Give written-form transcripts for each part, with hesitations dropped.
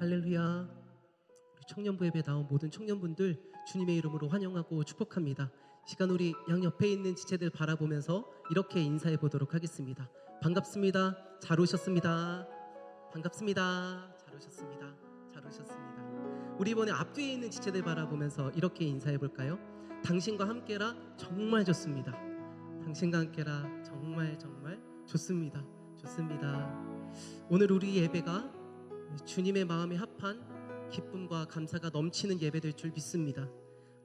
할렐루야. 우리 청년부 예배 나온 모든 청년분들 주님의 이름으로 환영하고 축복합니다. 시간 우리 양옆에 있는 지체들 바라보면서 이렇게 인사해 보도록 하겠습니다. 반갑습니다. 잘 오셨습니다. 반갑습니다. 잘 오셨습니다. 잘 오셨습니다. 우리 이번에 앞뒤에 있는 지체들 바라보면서 이렇게 인사해 볼까요? 당신과 함께라 정말 좋습니다. 당신과 함께라 정말 좋습니다. 좋습니다. 오늘 우리 예배가 주님의 마음에 합한 기쁨과 감사가 넘치는 예배 될 줄 믿습니다.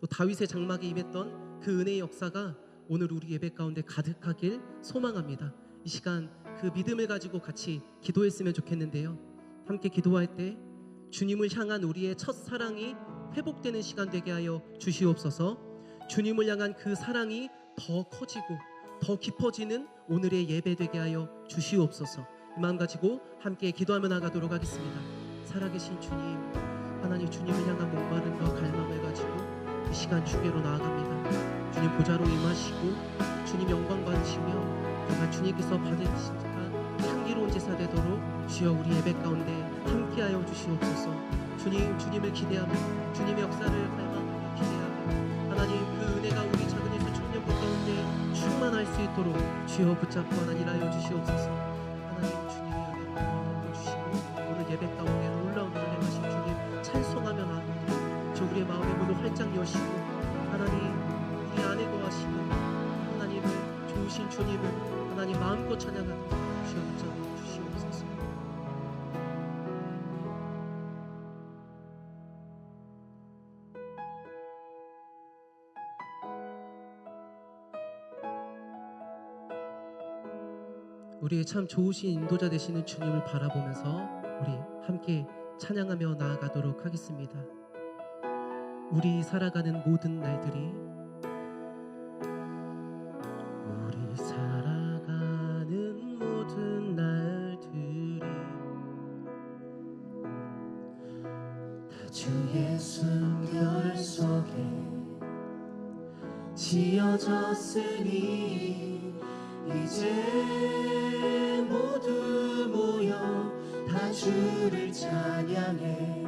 또 다윗의 장막에 임했던 그 은혜의 역사가 오늘 우리 예배 가운데 가득하길 소망합니다. 이 시간 그 믿음을 가지고 같이 기도했으면 좋겠는데요. 함께 기도할 때 주님을 향한 우리의 첫 사랑이 회복되는 시간 되게 하여 주시옵소서. 주님을 향한 그 사랑이 더 커지고 더 깊어지는 오늘의 예배 되게 하여 주시옵소서. 이 마음 가지고 함께 기도하며 나가도록 하겠습니다. 살아계신 주님, 하나님 주님을 향한 목마름과 갈망을 가지고 이 시간 주께로 나아갑니다. 주님 보좌로 임하시고 주님 영광 받으시며 정말 주님께서 받으신 향기로운 제사 되도록 주여 우리 예배 가운데 함께하여 주시옵소서. 주님을 기대하며 주님의 역사를 갈망하며 기대하며 하나님 그 은혜가 우리 작은 예수 청년부 가운데 충만할 수 있도록 주여 붙잡고 하나님 하여 주시옵소서. 하나님 주님의 은혜를 덮어주시고 오늘 예배 가운데 놀라운 일을 행하신 주님 찬송하며 나아갑니다. 저 우리의 마음의 문을 활짝 여시고 하나님 우리 안에 거하시는 하나님을 좋으신 주님을 하나님 마음껏 찬양하는 주여 붙잡아 주시옵소서. 우리의 참 좋으신 인도자 되시는 주님을 바라보면서 우리 함께 찬양하며 나아가도록 하겠습니다. 우리 살아가는 모든 날들이 우리 살아가는 모든 날들이 다 주의 숨결 속에 지어졌으니 이제 모두 모여 다 주를 찬양해.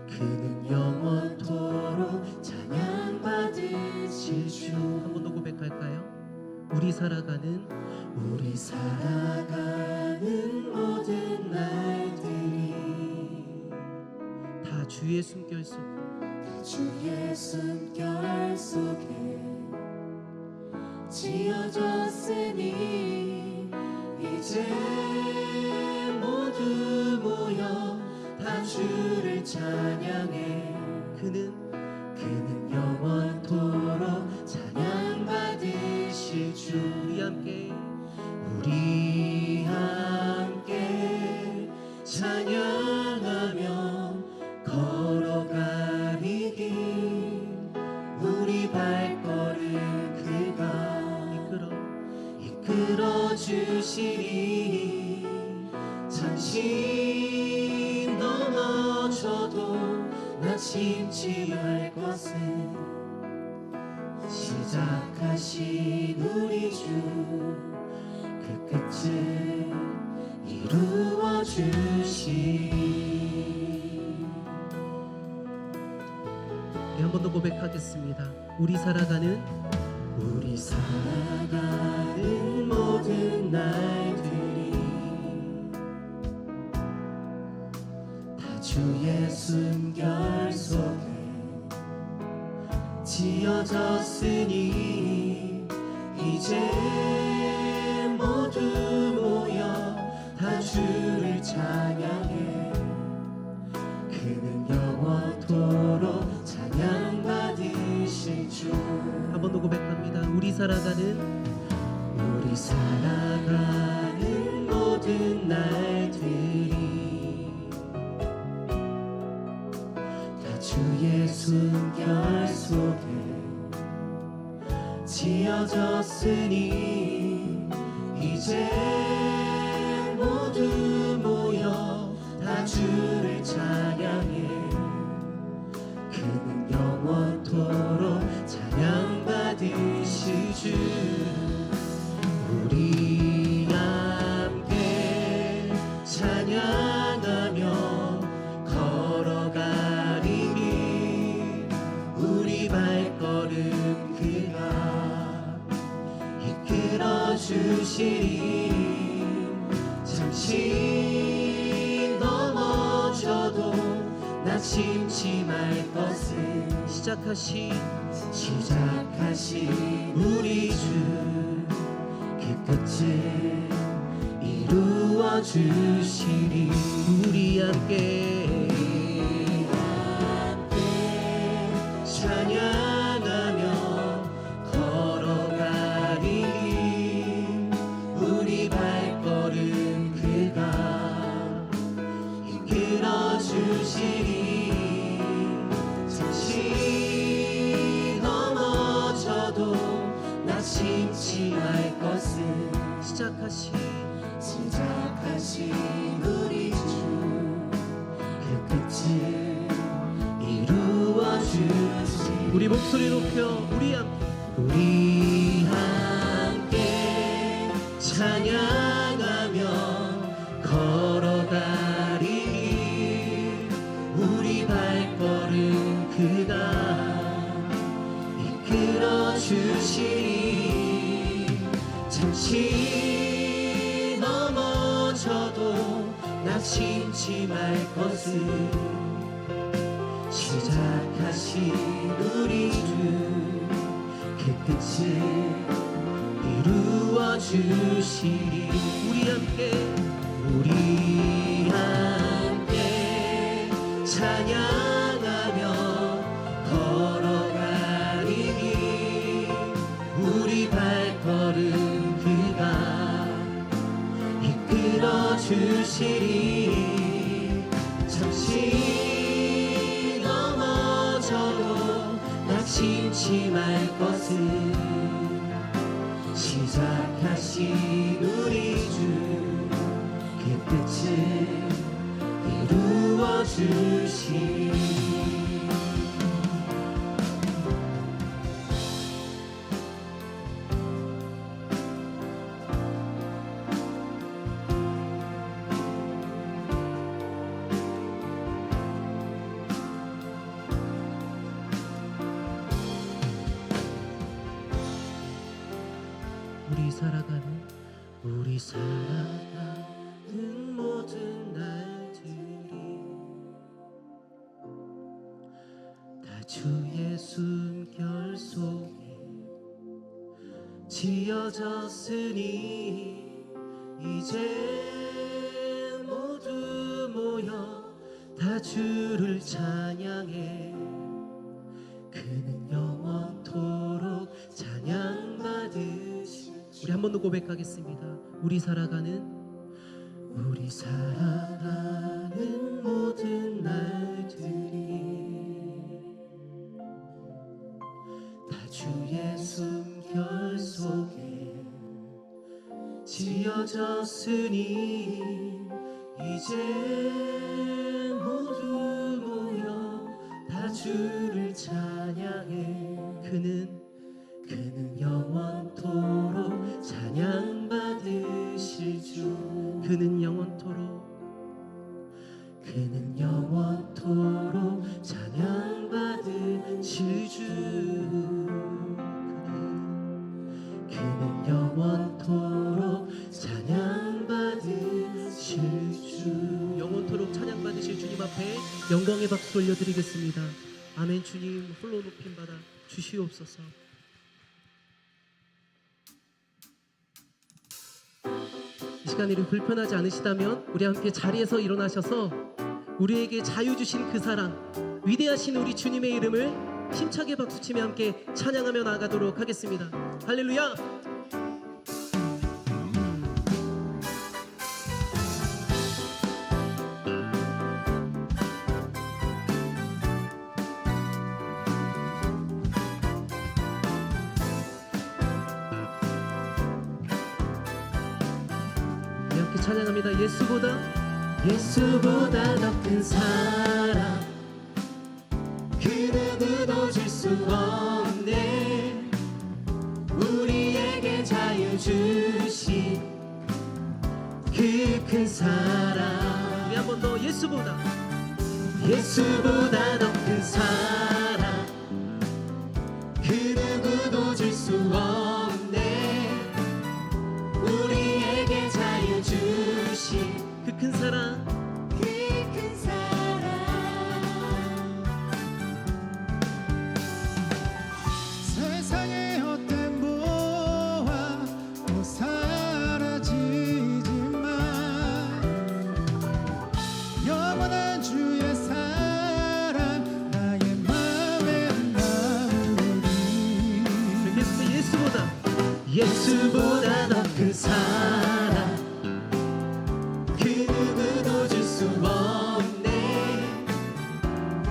그는 영원토록 찬양받으실 주. 한 번 더 고백할까요? 우리 살아가는 모든 날들이 다 주의 숨결 속에 지어졌으니 이제 모두 모여 다 주를 찬양해. 그는 영원토록 찬양받으실 주. 우리 함께 찬양하며 걸어가리 길 우리 발걸음 그가 이끌어 주시리. 잠시 넘어져도 낙심치 말 것은 시작하신 우리 주 그 끝을 이루어 주시리. 한 번 더 고백하겠습니다. 우리 살아가는 모든 날들이 다 주의 숨결 속에 지어졌으니 이제 모두 모여 다 주를 찬양해. 그는 영원토록 찬양받으실 주. 한 번 더 고백합니다. 우리 살아가는 모든 날들이 다 주의 숨결 속에 지어졌으니 이제 모두 모여 다 주를 찬양해. 그는 영원토록 찬양받으실 주. 우리 함께 찬양하며 주시리. 잠시 넘어져도 낙심치 말 것을 시작하신 우리 주 그 끝을 이루어 주시리. 우리 함께 찬양하며 걸어가리. 우리 발걸음 그가 이끌어 주시리. 잠시 넘어져도 낙심치 말 것을 시작하신 우리 주 그 끝을 이루어 주시리. 우리 목소리 높여 우리 함께 찬양하며 걸어가리. 우리 발걸음 그가 이끌어 주시리. 잠시 넘어져도 낙심치 말 것을 시작하신 우리 주 그 끝을 이루어 주시리. 우리 함께 찬양하며 걸어가리. 우리 발걸음 그가 이끌어 주시리. 잠시 넘어져도 낙심치 말 것을 시작하신 우리 주 그 끝을 이루어 주시리. 우리 살아가는 모든 날들이 다 주의 숨결 속에 지어졌으니 이제 모두 모여 다 주를 찬양해. 그는 영원토록 찬양받으시. 우리 한 번 더 고백하겠습니다. 우리 살아가는 모든 날들이 다 주의 숨결 속에 지어졌으니 이제 모두 모여 다 주를 찬양해. 그는 영원토록 찬양받으실 주. 그는 영원토록 찬양받으실 주. 그는 영원토록 찬양받으실 주. 영원토록 찬양받으실 주님 앞에 영광의 박수 올려드리겠습니다. 아멘. 주님 홀로 높임 받아 주시옵소서. 이 시간이 불편하지 않으시다면 우리 함께 자리에서 일어나셔서 우리에게 자유 주신 그 사랑, 위대하신 우리 주님의 이름을 힘차게 박수치며 함께 찬양하며 나아가도록 하겠습니다. 할렐루야. 찬양합니다. 예수보다 더 큰 사랑 그 누구도 줄 수 없네. 우리에게 자유 주신 그 큰 사랑. 우리 한 번 더 예수보다 더 큰 사랑 그 누구도 줄 수 없네. 우리 예수보다 더 큰 사랑 그 누구도 줄 수 없네.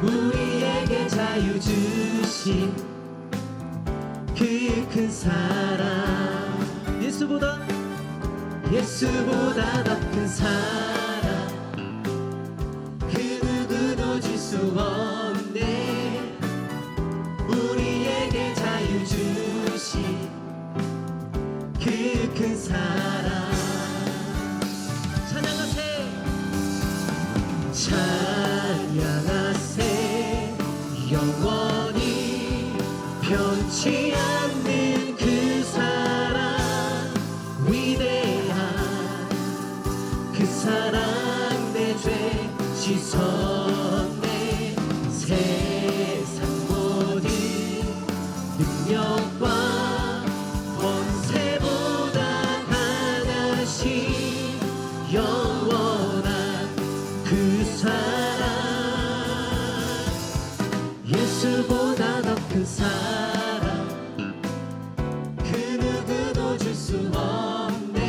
우리에게 자유 주신 그 큰 사랑 예수보다 더 큰 사랑 그 누구도 줄 수 없네. 우리에게 자유 주신 그 큰 사랑 찬양하세 찬양하세 영원히 변치 않는 그 사랑 위대한 그 사랑 내 죄 씻었네. 세상 모든 능력과 권세보다 강하신 영원한 그 사랑 예수보다 더 큰 사랑 그 누구도 줄 수 없네.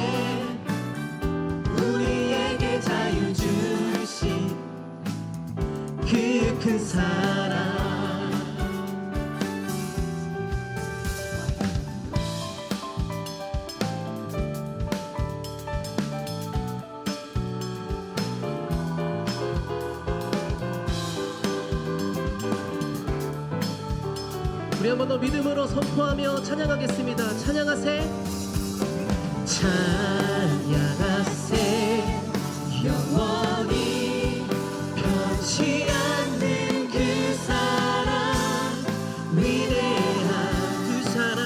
우리에게 자유 주신 그 큰 사랑 우리 한 번 더 믿음으로 선포하며 찬양하겠습니다. 찬양하세 찬양하세 영원히 변치 않는 그 사랑 위대한 그 사랑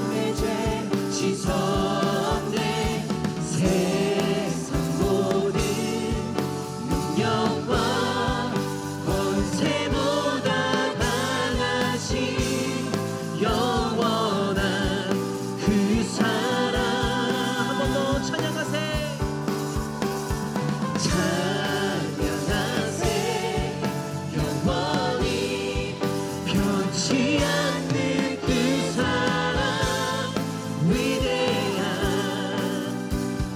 내 죄 씻었네. 세상 모든 능력과 권세보다 영원한 그 사랑 한 번 더 찬양하세 찬양하세 영원히 변치 않는 그 사랑 위대한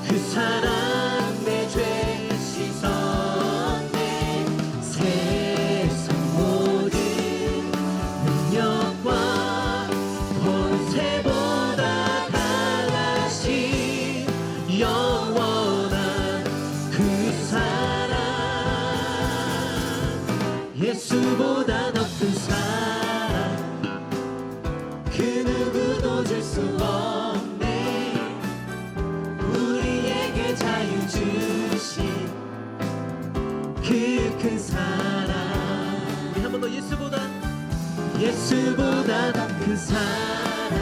그 사랑 내 죄 씻었네. 세상 모든 능력과 권세보다 강하신 영원한 그 사랑 예수보다 더 큰 사랑 그 누구도 줄 수 없네. 우리에게 자유 주신 그 큰 사랑 우리 한 번 더 예수보다 더 큰 사랑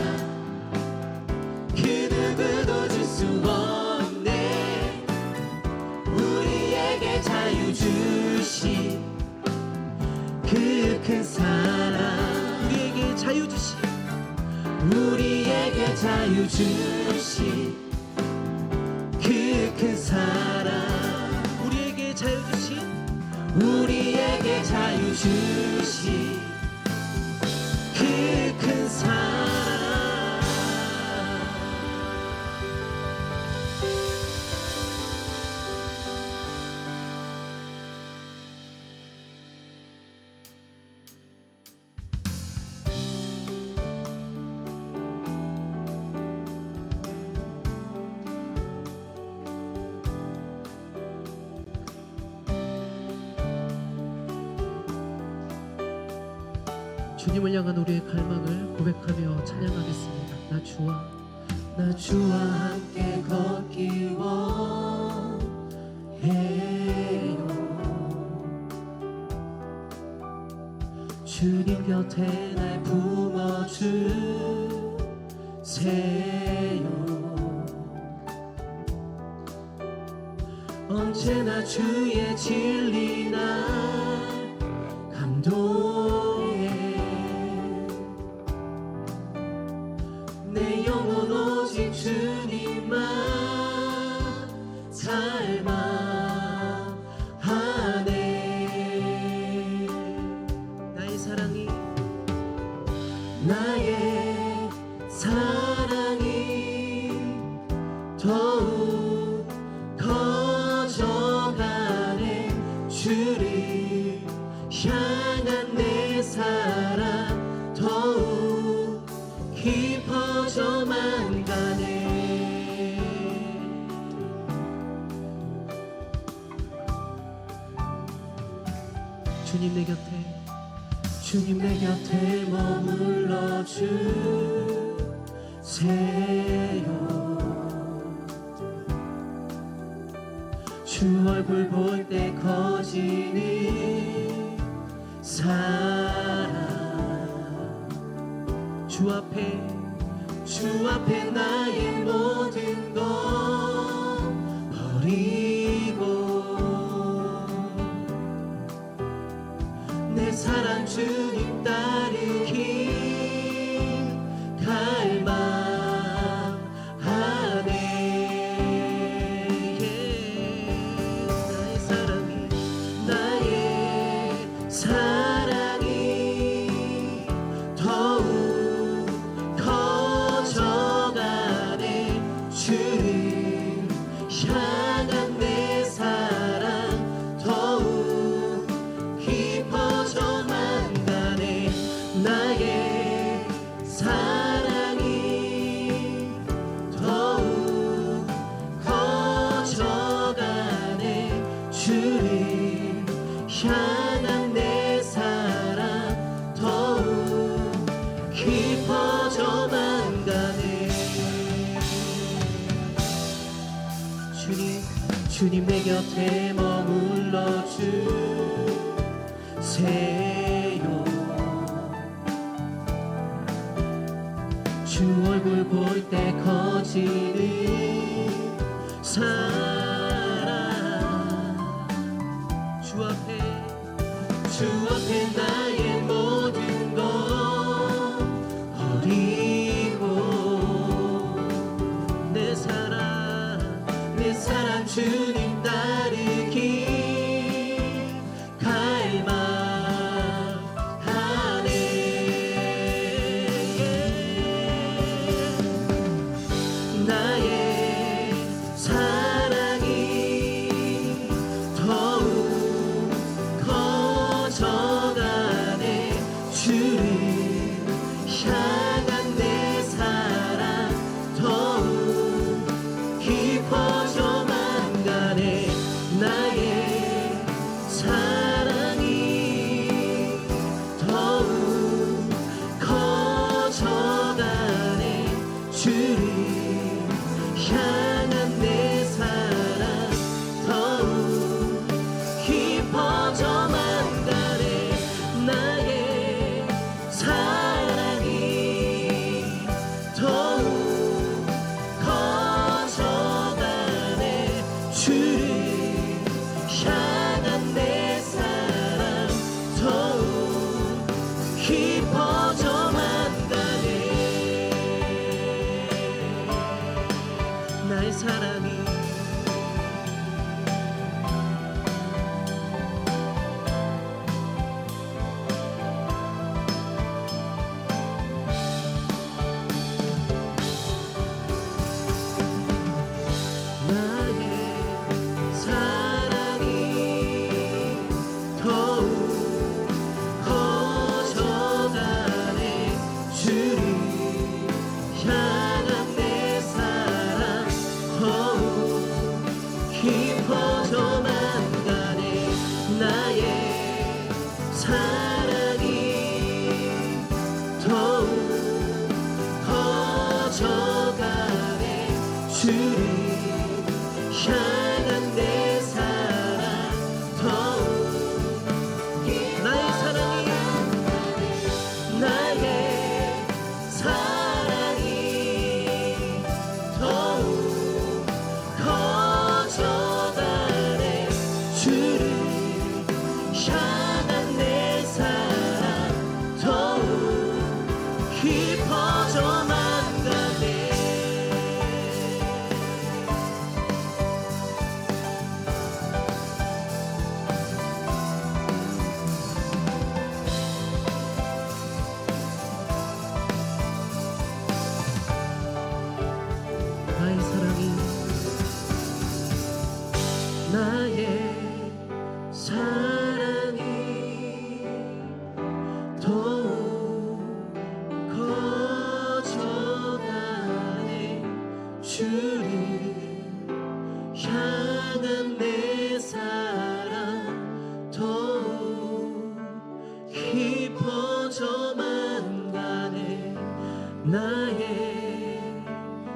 그 누구도 줄 수 없네. 우리에게 자유 주신 그 큰 사랑 우리에게 자유 주신 그 큰 사랑 우리에게 자유 주신 그 큰 사랑 주님을 향한 우리의 갈망을 고백하며 찬양하겠습니다. 나 주와 함께 걷기 원해요. 주님 곁에 날 품어주세요. 언제나 주의 진리 날 감동해. 내 영혼 오직 주님만 닮아하네. 나의 사랑이 나의 사랑이 향한 내 사랑 더욱 깊어져만 가네. 주님 내 곁에 주님 내 곁에 머물러 주세요. 주 얼굴 볼 때 커지는 사랑. 주 앞에 나의 모든 것 버리고 내 사랑 주님 따르기 갈망하네. 나의 사랑이 더욱 커져가네. 주를 향한 내 사랑 더욱 깊어져만 가네. 나의 사랑이 더욱 커져가네. 주를 향한 내 사랑 더욱 깊어져만 가네. 주님 내 곁에 머물러 주세요. 주 얼굴 볼 때 커지는 사랑. 주 앞에 나의 모든 것 버리고 내 사랑 주님 따르기 갈망하네. 나의 사랑이 더욱 커져가네. 주를 향한 내 사랑 더욱 깊어져만 가네. 나의 사랑이 더욱 커져가네. 주를 향한 내 사랑 더욱 깊어져만 가네. 나의 사랑이 더욱 커져가네. 주를 향한 내 사랑 더욱 깊어져만 가네. 나의 사랑이 더욱 커져가네. 주를 향한 내 사랑 더욱 깊어져만 가네. 나의 사랑이 더욱 커져가네. 주를 향한 내 사랑 더욱 나의 사랑이 더욱 커져가네. 주를 향한 내 사랑 더욱 깊어져만 가네. 깊어져만 가네 나의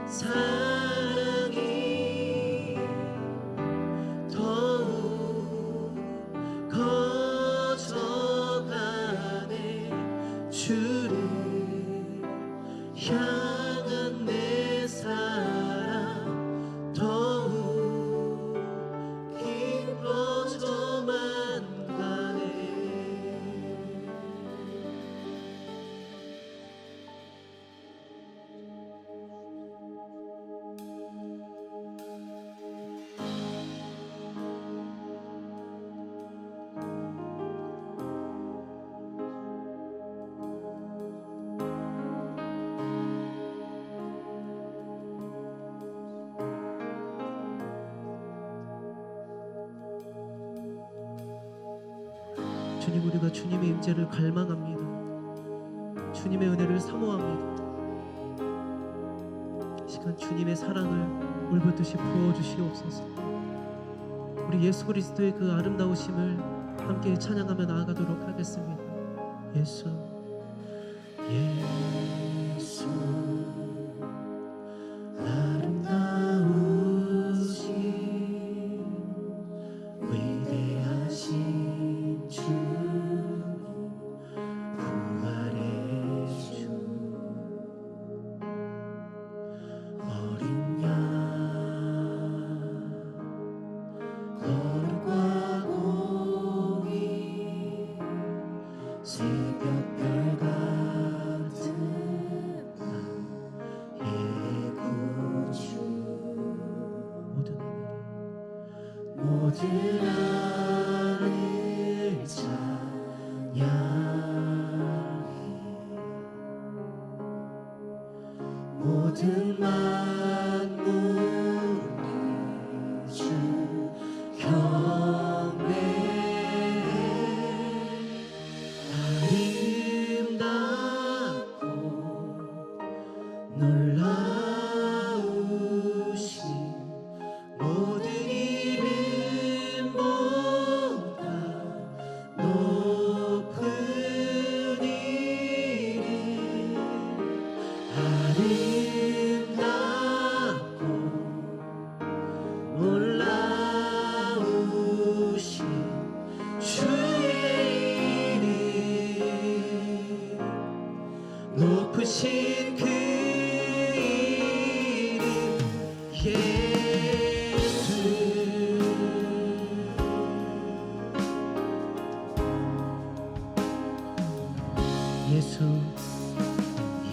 사랑이 더욱 커져가네 주를 향한 내 사랑 더욱 깊어져만 가네. 주님, 우리가 주님의 임재를 갈망합니다. 주님의 은혜를 사모합니다. 이 시간 주님의 사랑을 물붓듯이 부어주시옵소서. 우리 예수 그리스도의 그 아름다우심을 함께 찬양하며 나아가도록 하겠습니다. 예수, 예수, 아름다우신 위대하신 주, 부활의 주, 어린 양 거룩과 공의, 새벽별 같은 나의 구주, 모든 하늘 찬양해, 모든 만물이 주 경배해. 아름답고 놀라우신 모든 이름보다 높은 이름, 아름답고 놀라우신 주의 이름, 높으신 그 이름 예수. 예수,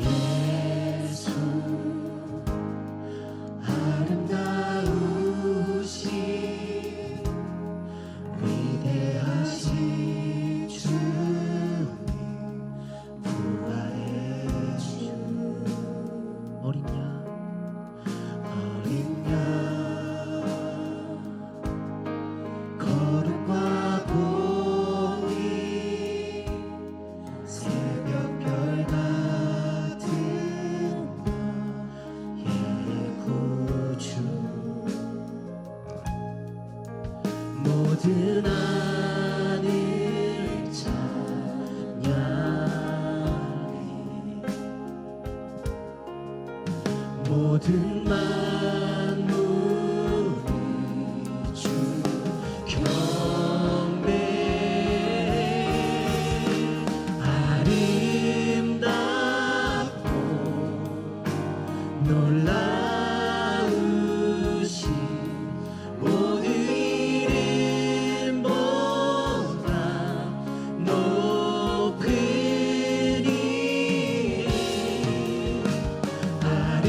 예수, 아름다우신 위대하신 주님, 부활의 주, 어린 양 거룩과 공의, 새벽별 같은 나의 구주, 모든 하늘 찬양해, 모든 만물이 주 경배해. 아름답고 놀라우신 모든 이름보다 높은 이름, 아름답고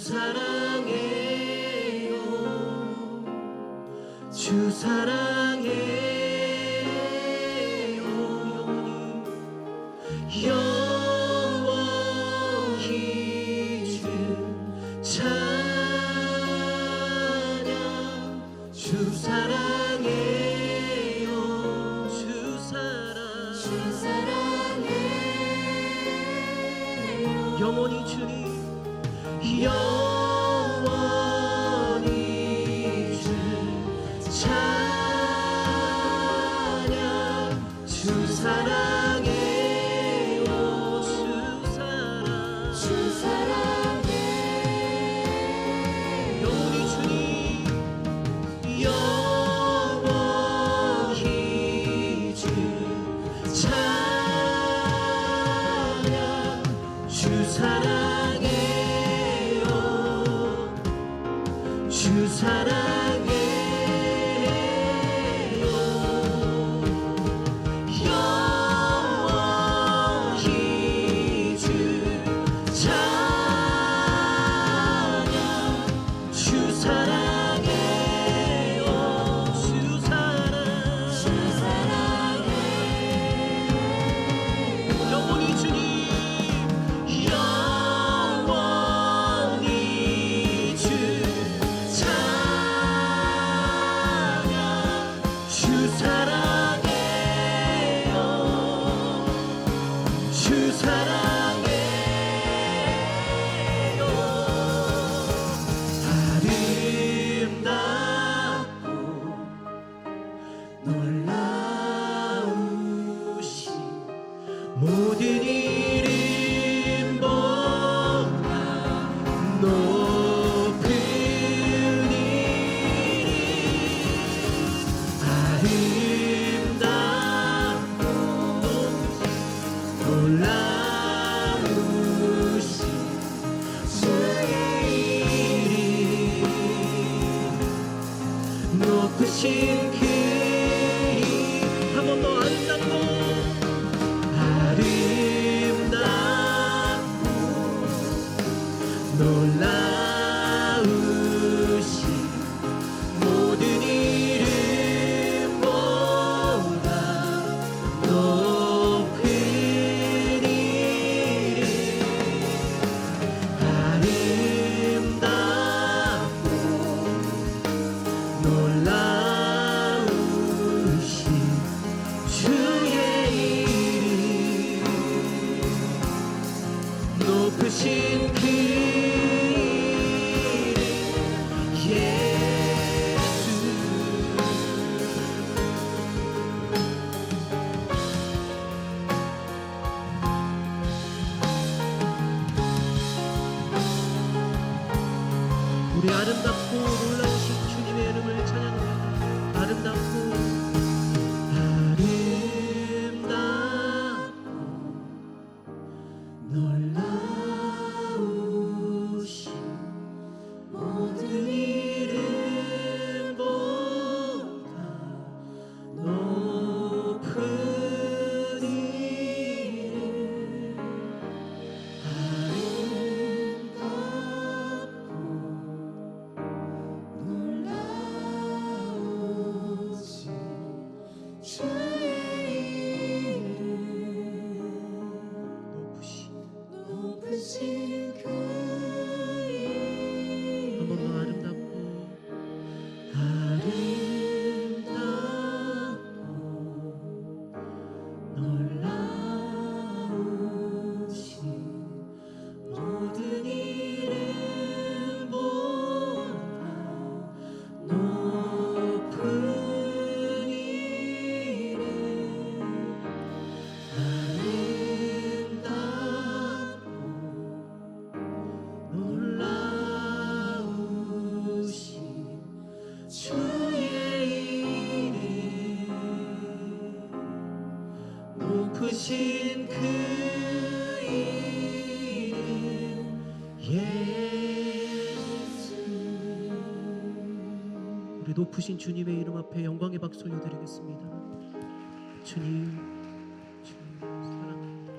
사랑해요 주 사랑해요 영원히 주 찬양 주 사랑해요 주 사랑해요 영원히 주님 영원히 주 찬양 주 사랑해요 주 사랑해요 영원히 주님 영원히 주 찬양 주 사랑해요 주 사랑해요 영원히 주 찬양 주 사랑해요 주 사랑해요 영원히 주님 영원히 주 찬양 주 사랑해요 주 사랑해요 아름답고 놀라우신 모든 이름보다 높은 이름 아름답고 놀라우신 주의 이름 높으신 그 이름 한 번 더 아름답고 아름답고 놀라우신 모든 이름보다 높은 이름 아름답고 놀라우신 주의 이름 높으신 그 이름 예수 우리 아름답고 놀라우신 주님의 이름을 찬양합니다 아름답고 놀라우신 모든 이름보다 높은 이름 아름답고 놀라우신 주의 이름 높으신 그 이름 한 번 더 아름답고 놀라우신 모든 이름보다 높은 이름 아름답고 놀라우신 주의 이름 높으신 그 이름 예수 우리 높으신 주님의 이름 앞에 영광의 박수 올려드리겠습니다 주님 사랑합니다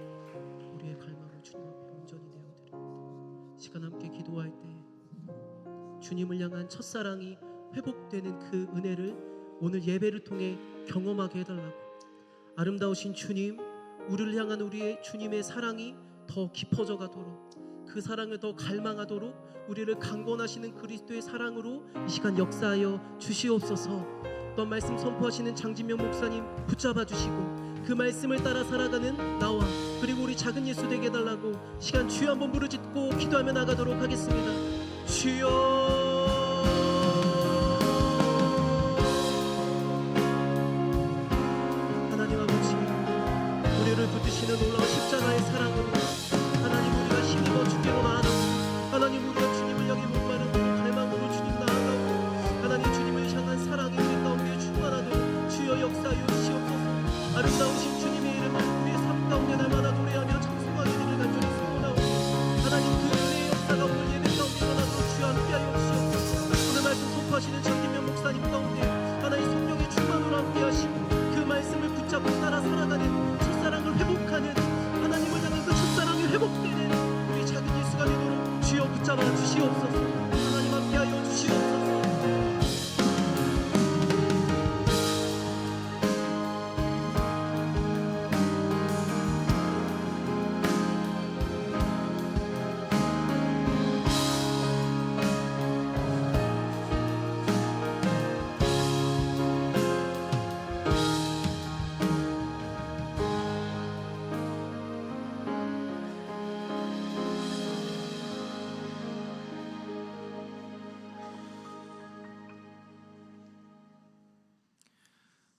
우리의 갈망을 주님 앞에 온전히 내어드립니다 시간 함께 기도할 때 주님을 향한 첫사랑이 회복되는 그 은혜를 오늘 예배를 통해 경험하게 해달라고. 아름다우신 주님, 우리를 향한 우리의 주님의 사랑이 더 깊어져 가도록, 그 사랑을 더 갈망하도록 우리를 강권하시는 그리스도의 사랑으로 이 시간 역사하여 주시옵소서. 또 말씀 선포하시는 장진명 목사님 붙잡아 주시고 그 말씀을 따라 살아가는 나와 그리고 우리 작은 예수 되게 해달라고 시간 주여 한번 부르짖고 기도하며 나가도록 하겠습니다. 주여, 우리를 붙드시는 놀라운 십자가의 사랑으로 하나님, 우리가 힘입어 주께로 나아가고 하나님, 우리가 주님을 향해 목마른 갈망으로 주님 나아가고 하나님, 주님을 향한 사랑이 우리 가운데 충만하도록 주여 역사하여 주시옵소서. 아름다우신 주님의 이름을 우리의 삶 가운데 날마다 노래하며 찬송하게 되길 간절히 소원하오니 하나님, 그 은혜의 역사가 오늘 예배 가운데 일어나도록 주여 함께하여 주시옵소서. 오늘 말씀 선포하시는 장진명 목사님 가운데 하나님 성령의 충만으로 함께하시고 그 말씀을 붙잡고 따라 살아가는 첫사랑을 회복하는, 하나님을 향한 그 첫사랑이 회복되는 우리 작은 예수가 되도록 주여 붙잡아 주시옵소서. 하나님 함께하여 주시옵소서.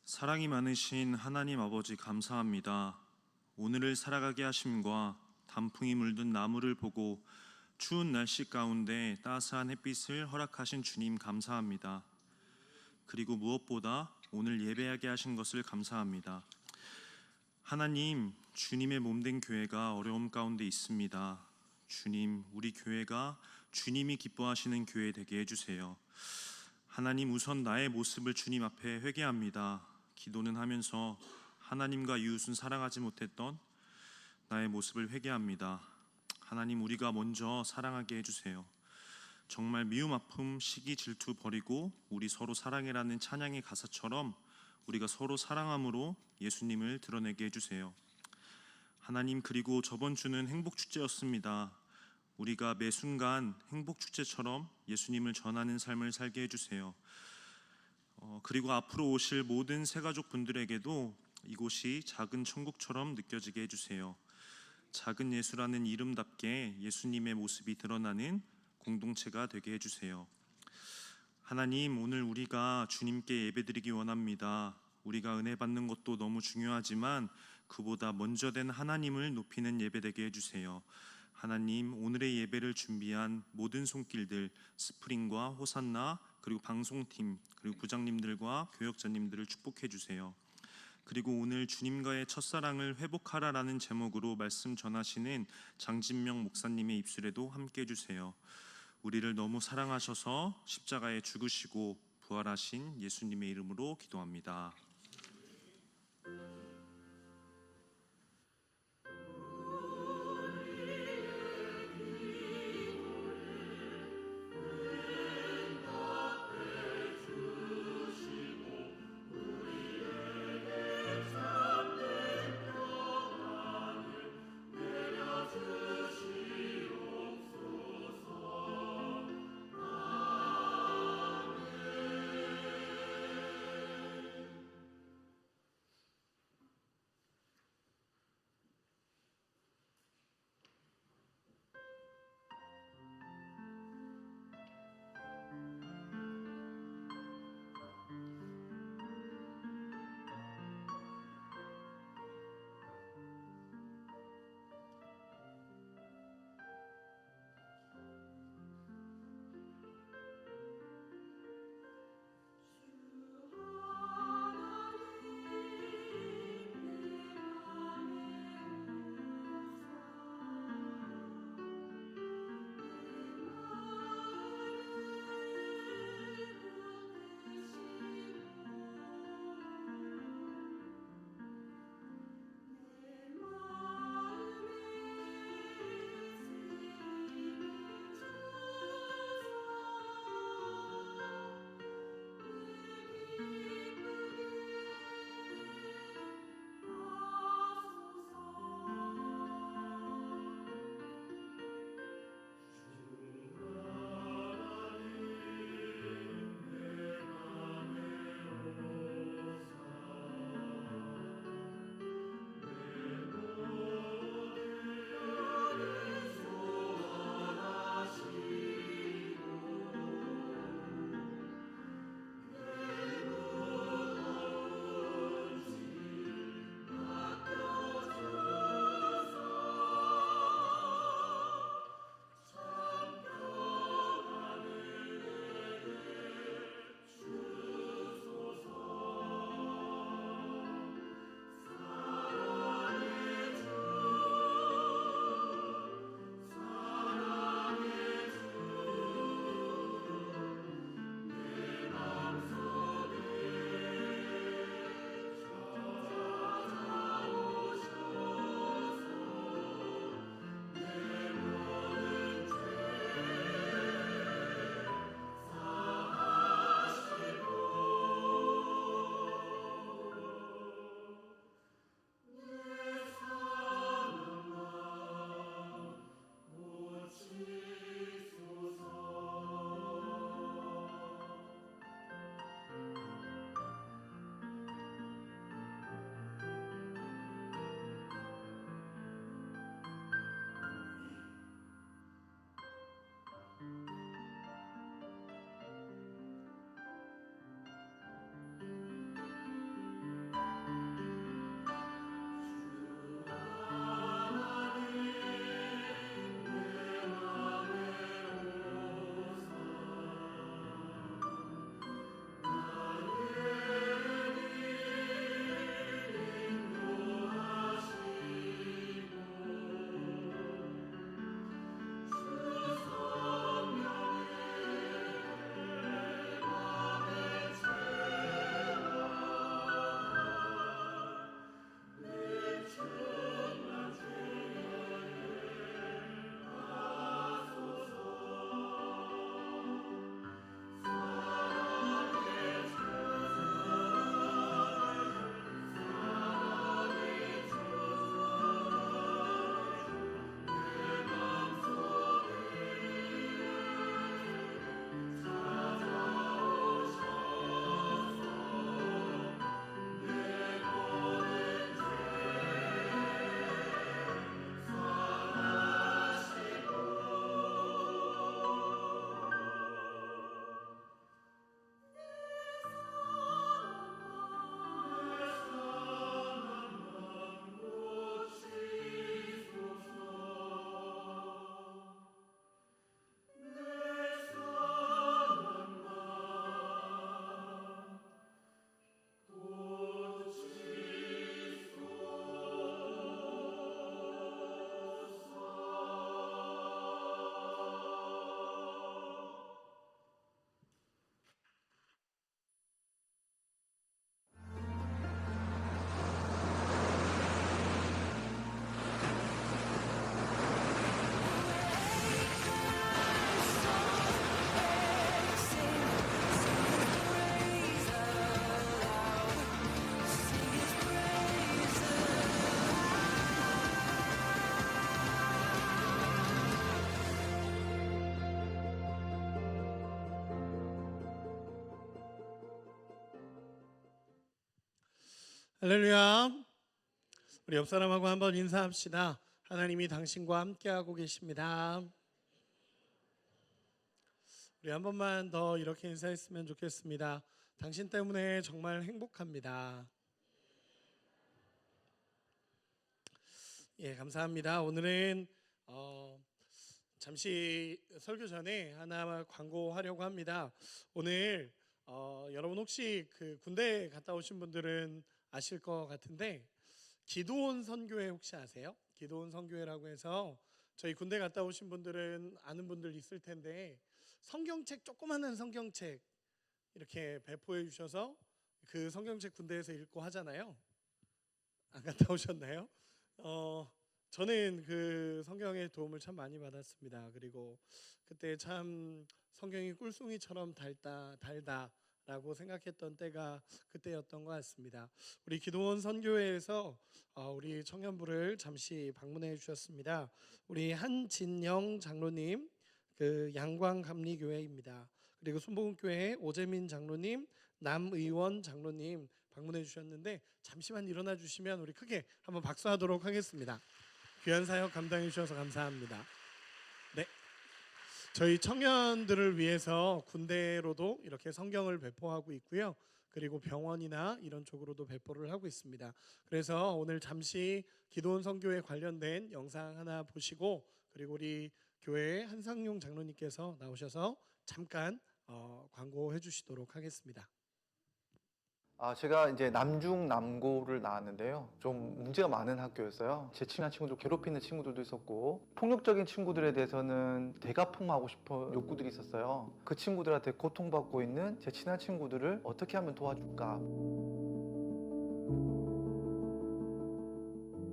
사랑이 많으신 하나님 아버지 감사합니다. 오늘을 살아가게 하심과 단풍이 물든 나무를 보고 추운 날씨 가운데 따스한 햇빛을 허락하신 주님 감사합니다. 그리고 무엇보다 오늘 예배하게 하신 것을 감사합니다. 하나님, 주님의 몸된 교회가 어려움 가운데 있습니다. 주님, 우리 교회가 주님이 기뻐하시는 교회 되게 해주세요. 하나님, 우선 나의 모습을 주님 앞에 회개합니다. 기도는 하면서 하나님과 이웃은 사랑하지 못했던 나의 모습을 회개합니다. 하나님, 우리가 먼저 사랑하게 해주세요. 정말 미움, 아픔, 시기, 질투 버리고 우리 서로 사랑해라는 찬양의 가사처럼 우리가 서로 사랑함으로 예수님을 드러내게 해주세요. 하나님, 그리고 저번 주는 행복축제였습니다. 우리가 매 순간 행복축제처럼 예수님을 전하는 삶을 살게 해주세요. 그리고 앞으로 오실 모든 새가족 분들에게도 이곳이 작은 천국처럼 느껴지게 해주세요. 작은 예수라는 이름답게 예수님의 모습이 드러나는 공동체가 되게 해주세요. 하나님, 오늘 우리가 주님께 예배드리기 원합니다. 우리가 은혜 받는 것도 너무 중요하지만 그보다 먼저 된 하나님을 높이는 예배 되게 해주세요. 하나님, 오늘의 예배를 준비한 모든 손길들, 스프링과 호산나, 그리고 방송팀, 그리고 부장님들과 교역자님들을 축복해 주세요. 그리고 오늘 주님과의 첫사랑을 회복하라라는 제목으로 말씀 전하시는 장진명 목사님의 입술에도 함께 해주세요. 우리를 너무 사랑하셔서 십자가에 죽으시고 부활하신 예수님의 이름으로 기도합니다. 할렐루야. 우리 옆 사람하고 한번 인사합시다. 하나님이 당신과 함께하고 계십니다. 우리 한 번만 더 이렇게 인사했으면 좋겠습니다. 당신 때문에 정말 행복합니다. 예, 감사합니다. 오늘은 잠시 설교 전에 하나 광고하려고 합니다. 오늘 여러분 혹시 그 군대 갔다 오신 분들은 아실 것 같은데 기도원 선교회 혹시 아세요? 기도원 선교회라고 해서 저희 군대 갔다 오신 분들은 아는 분들 있을 텐데 성경책, 조그마한 성경책 이렇게 배포해 주셔서 그 성경책 군대에서 읽고 하잖아요. 안 갔다 오셨나요? 저는 그 성경의 도움을 참 많이 받았습니다. 그리고 그때 참 성경이 꿀송이처럼 달다라고 생각했던 때가 그때였던 것 같습니다. 우리 기도원 선교회에서 우리 청년부를 잠시 방문해 주셨습니다. 우리 한진영 장로님, 그 양광감리교회입니다. 그리고 순복음교회 오재민 장로님, 남의원 장로님 방문해 주셨는데 잠시만 일어나 주시면 우리 크게 한번 박수하도록 하겠습니다. 귀한 사역 감당해 주셔서 감사합니다. 네, 저희 청년들을 위해서 군대로도 이렇게 성경을 배포하고 있고요. 그리고 병원이나 이런 쪽으로도 배포를 하고 있습니다. 그래서 오늘 잠시 기도원 선교에 관련된 영상 하나 보시고, 그리고 우리 교회 한상용 장로님께서 나오셔서 잠깐 광고해 주시도록 하겠습니다. 제가 이제 남중남고를 나왔는데요. 좀 문제가 많은 학교였어요. 제 친한 친구들 괴롭히는 친구들도 있었고, 폭력적인 친구들에 대해서는 대가폭망하고 싶은 욕구들이 있었어요. 그 친구들한테 고통받고 있는 제 친한 친구들을 어떻게 하면 도와줄까?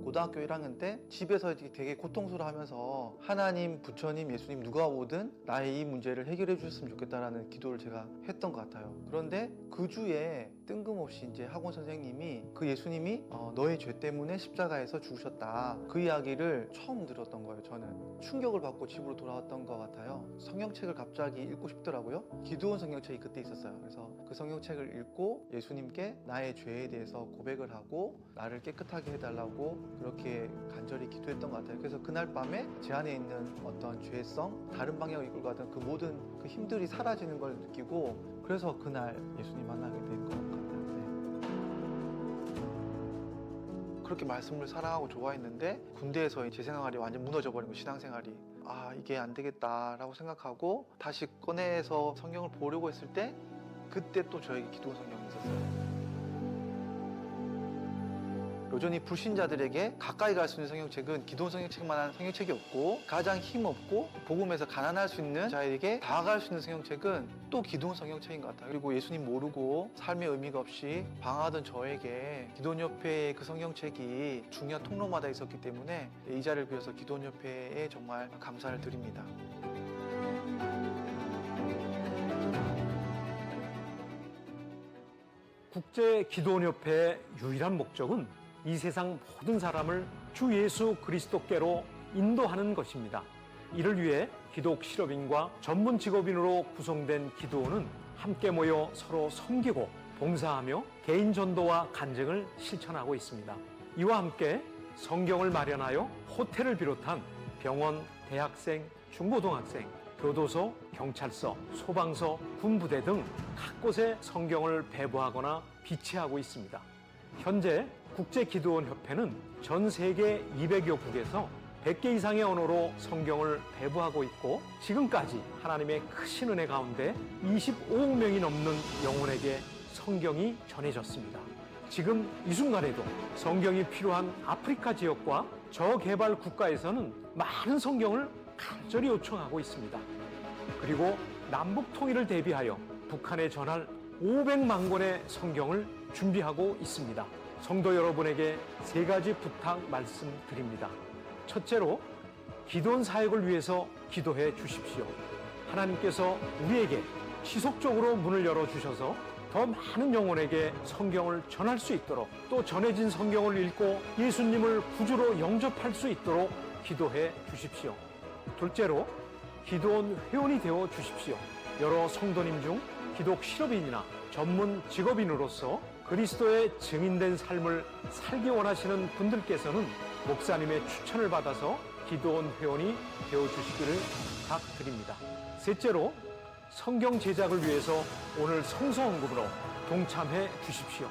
고등학교 1학년 때 집에서 되게 고통스러워하면서 하나님, 부처님, 예수님 누가 오든 나의 이 문제를 해결해 주셨으면 좋겠다라는 기도를 제가 했던 것 같아요. 그런데 그 주에 뜬금없이 이제 학원 선생님이 그 예수님이 너의 죄 때문에 십자가에서 죽으셨다, 그 이야기를 처음 들었던 거예요. 저는 충격을 받고 집으로 돌아왔던 것 같아요. 성경책을 갑자기 읽고 싶더라고요. 기도원 성경책이 그때 있었어요. 그래서 그 성경책을 읽고 예수님께 나의 죄에 대해서 고백을 하고 나를 깨끗하게 해달라고 그렇게 간절히 기도했던 것 같아요. 그래서 그날 밤에 제 안에 있는 어떤 죄성, 다른 방향으로 이끌고 가던 그 모든 그 힘들이 사라지는 걸 느끼고, 그래서 그날 예수님 만나게 된 것 같아요. 그렇게 말씀을 사랑하고 좋아했는데 군대에서 제 생활이 완전 무너져버린 거, 신앙생활이. 이게 안 되겠다라고 생각하고 다시 꺼내서 성경을 보려고 했을 때 그때 또 저에게 기도원 성경이 있었어요. 여전히 불신자들에게 가까이 갈 수 있는 성경책은 기도원 성경책만한 성경책이 없고, 가장 힘없고 복음에서 가난할 수 있는 자에게 다가갈 수 있는 성경책은 또 기도원 성경책인 것 같아요. 그리고 예수님 모르고 삶의 의미가 없이 방황하던 저에게 기도원 협회의 그 성경책이 중요한 통로마다 있었기 때문에 이 자리를 빌어서 기도원 협회에 정말 감사를 드립니다. 국제기도원협회의 유일한 목적은 이 세상 모든 사람을 주 예수 그리스도께로 인도하는 것입니다. 이를 위해 기독 실업인과 전문 직업인으로 구성된 기도원은 함께 모여 서로 섬기고 봉사하며 개인 전도와 간증을 실천하고 있습니다. 이와 함께 성경을 마련하여 호텔을 비롯한 병원, 대학생, 중고등학생, 교도소, 경찰서, 소방서, 군부대 등 각곳에 성경을 배부하거나 비치하고 있습니다. 현재 국제기도원협회는 전 세계 200여 국에서 100개 이상의 언어로 성경을 배부하고 있고, 지금까지 하나님의 크신 은혜 가운데 25억 명이 넘는 영혼에게 성경이 전해졌습니다. 지금 이 순간에도 성경이 필요한 아프리카 지역과 저개발 국가에서는 많은 성경을 간절히 요청하고 있습니다. 그리고 남북 통일을 대비하여 북한에 전할 500만 권의 성경을 준비하고 있습니다. 성도 여러분에게 3가지 부탁 말씀드립니다. 첫째로, 기도원 사역을 위해서 기도해 주십시오. 하나님께서 우리에게 지속적으로 문을 열어주셔서 더 많은 영혼에게 성경을 전할 수 있도록, 또 전해진 성경을 읽고 예수님을 구주로 영접할 수 있도록 기도해 주십시오. 둘째로, 기도원 회원이 되어 주십시오. 여러 성도님 중 기독 실업인이나 전문 직업인으로서 그리스도의 증인된 삶을 살기 원하시는 분들께서는 목사님의 추천을 받아서 기도원 회원이 되어주시기를 부탁드립니다. 셋째로, 성경 제작을 위해서 오늘 성서헌금으로 동참해 주십시오.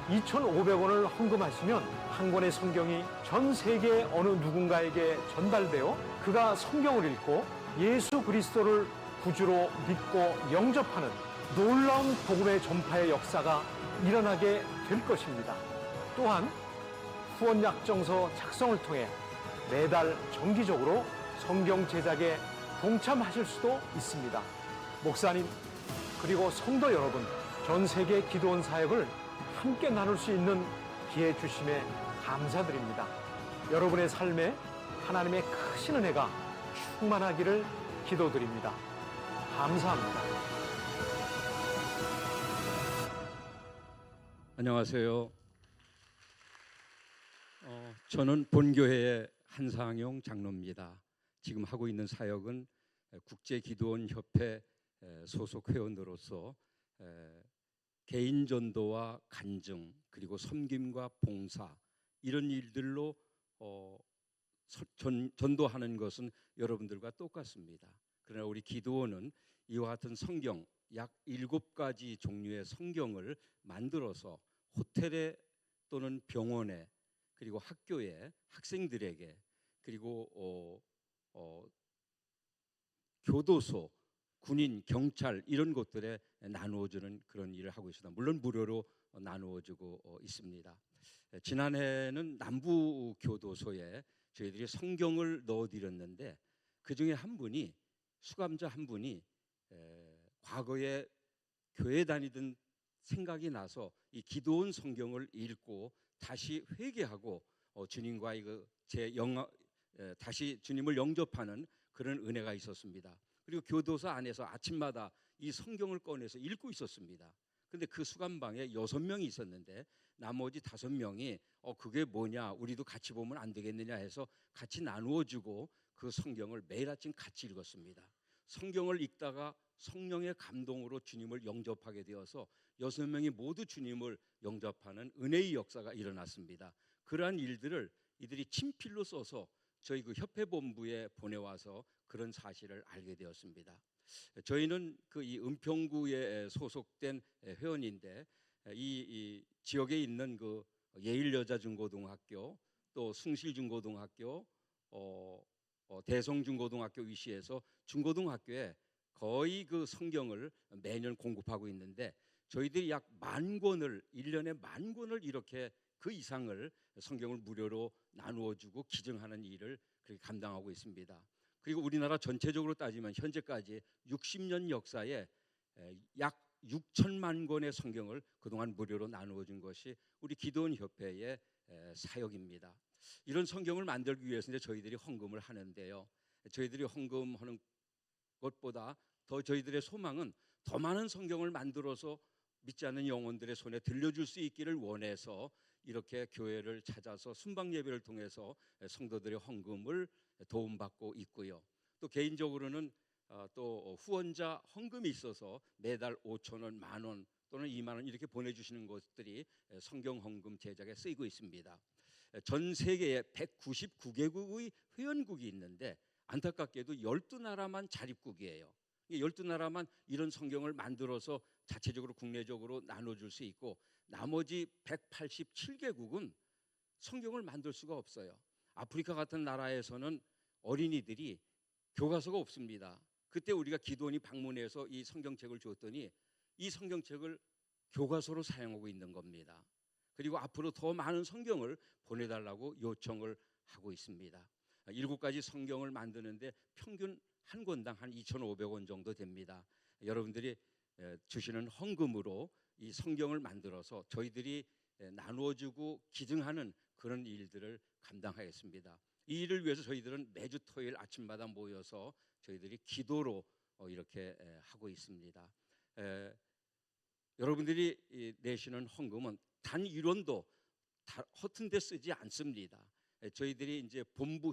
2,500원을 헌금하시면 한 권의 성경이 전 세계 어느 누군가에게 전달되어 그가 성경을 읽고 예수 그리스도를 구주로 믿고 영접하는 놀라운 복음의 전파의 역사가 일어나게 될 것입니다. 또한 후원약정서 작성을 통해 매달 정기적으로 성경 제작에 동참하실 수도 있습니다. 목사님 그리고 성도 여러분, 전 세계 기도원 사역을 함께 나눌 수 있는 기회 주심에 감사드립니다. 여러분의 삶에 하나님의 크신 은혜가 충만하기를 기도드립니다. 감사합니다. 안녕하세요. 저는 본교회의 한상용 장로입니다. 지금 하고 있는 사역은 국제기도원협회 소속 회원으로서 개인 전도와 간증 그리고 섬김과 봉사 이런 일들로 전도하는 것은 여러분들과 똑같습니다. 그러나 우리 기도원은 이와 같은 성경 약 7가지 종류의 성경을 만들어서 호텔에 또는 병원에 그리고 학교에 학생들에게 그리고 교도소, 군인, 경찰 이런 곳들에 나누어주는 그런 일을 하고 있습니다. 물론 무료로 나누어주고 있습니다. 지난해는 남부 교도소에 저희들이 성경을 넣어드렸는데 그 중에 한 분이 수감자 한 분이 과거에 교회 다니던 생각이 나서 이 기도원 성경을 읽고 다시 회개하고 주님과 다시 주님을 영접하는 그런 은혜가 있었습니다. 그리고 교도소 안에서 아침마다 이 성경을 꺼내서 읽고 있었습니다. 근데 그 수감방에 6명이 있었는데 나머지 5명이 그게 뭐냐, 우리도 같이 보면 안 되겠느냐 해서 같이 나누어주고 그 성경을 매일 아침 같이 읽었습니다. 성경을 읽다가 성령의 감동으로 주님을 영접하게 되어서 6명이 모두 주님을 영접하는 은혜의 역사가 일어났습니다. 그러한 일들을 이들이 친필로 써서 저희 그 협회 본부에 보내와서 그런 사실을 알게 되었습니다. 저희는 이 은평구에 소속된 회원인데 이 지역에 있는 그 예일여자중고등학교 또 숭실중고등학교 대성중고등학교 위시에서 중고등학교에 거의 그 성경을 매년 공급하고 있는데 저희들이 약 10,000권을 1년에 10,000권을 이렇게 그 이상을 성경을 무료로 나누어주고 기증하는 일을 그렇게 감당하고 있습니다. 그리고 우리나라 전체적으로 따지면 현재까지 60년 역사에 약 6천만 권의 성경을 그동안 무료로 나누어준 것이 우리 기도원 협회의 사역입니다. 이런 성경을 만들기 위해서 이제 저희들이 헌금을 하는데요. 저희들이 헌금하는 것보다 더 저희들의 소망은 더 많은 성경을 만들어서 믿지 않는 영혼들의 손에 들려줄 수 있기를 원해서 이렇게 교회를 찾아서 순방 예배를 통해서 성도들의 헌금을 도움받고 있고요. 또 개인적으로는 또 후원자 헌금이 있어서 매달 5,000원, 10,000원 또는 20,000원 이렇게 보내주시는 것들이 성경 헌금 제작에 쓰이고 있습니다. 전 세계에 199개국의 회원국이 있는데 안타깝게도 12나라만 자립국이에요. 12나라만 이런 성경을 만들어서 자체적으로 국내적으로 나눠줄 수 있고 나머지 187개국은 성경을 만들 수가 없어요. 아프리카 같은 나라에서는 어린이들이 교과서가 없습니다. 그때 우리가 기도원이 방문해서 이 성경책을 줬더니 이 성경책을 교과서로 사용하고 있는 겁니다. 그리고 앞으로 더 많은 성경을 보내달라고 요청을 하고 있습니다. 7가지 성경을 만드는데 평균 한 권당 한 2,500원 정도 됩니다. 여러분들이 주시는 헌금으로 이 성경을 만들어서 저희들이 나누어주고 기증하는 그런 일들을 감당하겠습니다. 이 일을 위해서 저희들은 매주 토요일 아침마다 모여서 저희들이 기도로 이렇게 하고 있습니다. 여러분들이 내시는 헌금은 단 1원도 허튼 데 쓰지 않습니다. 저희들이 이제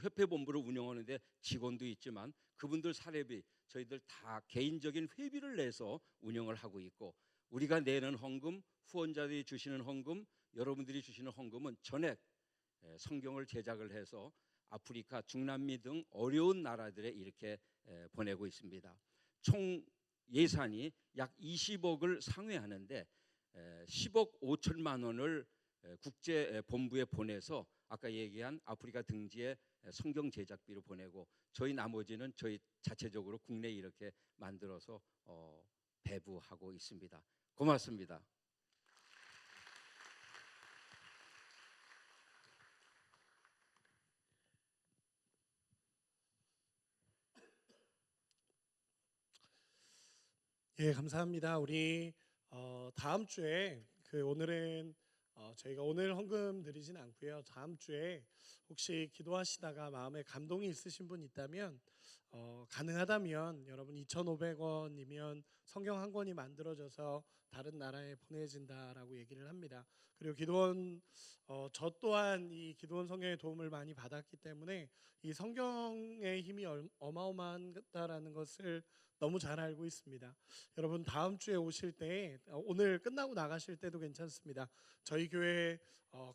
협회 본부를 운영하는데 직원도 있지만 그분들 사례비 저희들 다 개인적인 회비를 내서 운영을 하고 있고 우리가 내는 헌금, 후원자들이 주시는 헌금, 여러분들이 주시는 헌금은 전액 성경을 제작을 해서 아프리카, 중남미 등 어려운 나라들에 이렇게 보내고 있습니다. 총 예산이 약 20억을 상회하는데 10억 5천만 원을 국제 본부에 보내서 아까 얘기한 아프리카 등지에 성경 제작비로 보내고 저희 나머지는 저희 자체적으로 국내에 이렇게 만들어서 배부하고 있습니다. 고맙습니다. 예, 감사합니다. 우리 다음 주에 오늘은 저희가 오늘 헌금 드리진 않고요. 다음 주에 혹시 기도하시다가 마음에 감동이 있으신 분 있다면 가능하다면 여러분 2,500원이면 성경 한 권이 만들어져서 다른 나라에 보내진다라고 얘기를 합니다. 그리고 기도원 저 또한 이 기도원 성경의 도움을 많이 받았기 때문에 이 성경의 힘이 어마어마하다라는 것을 너무 잘 알고 있습니다. 여러분 다음 주에 오실 때 오늘 끝나고 나가실 때도 괜찮습니다. 저희 교회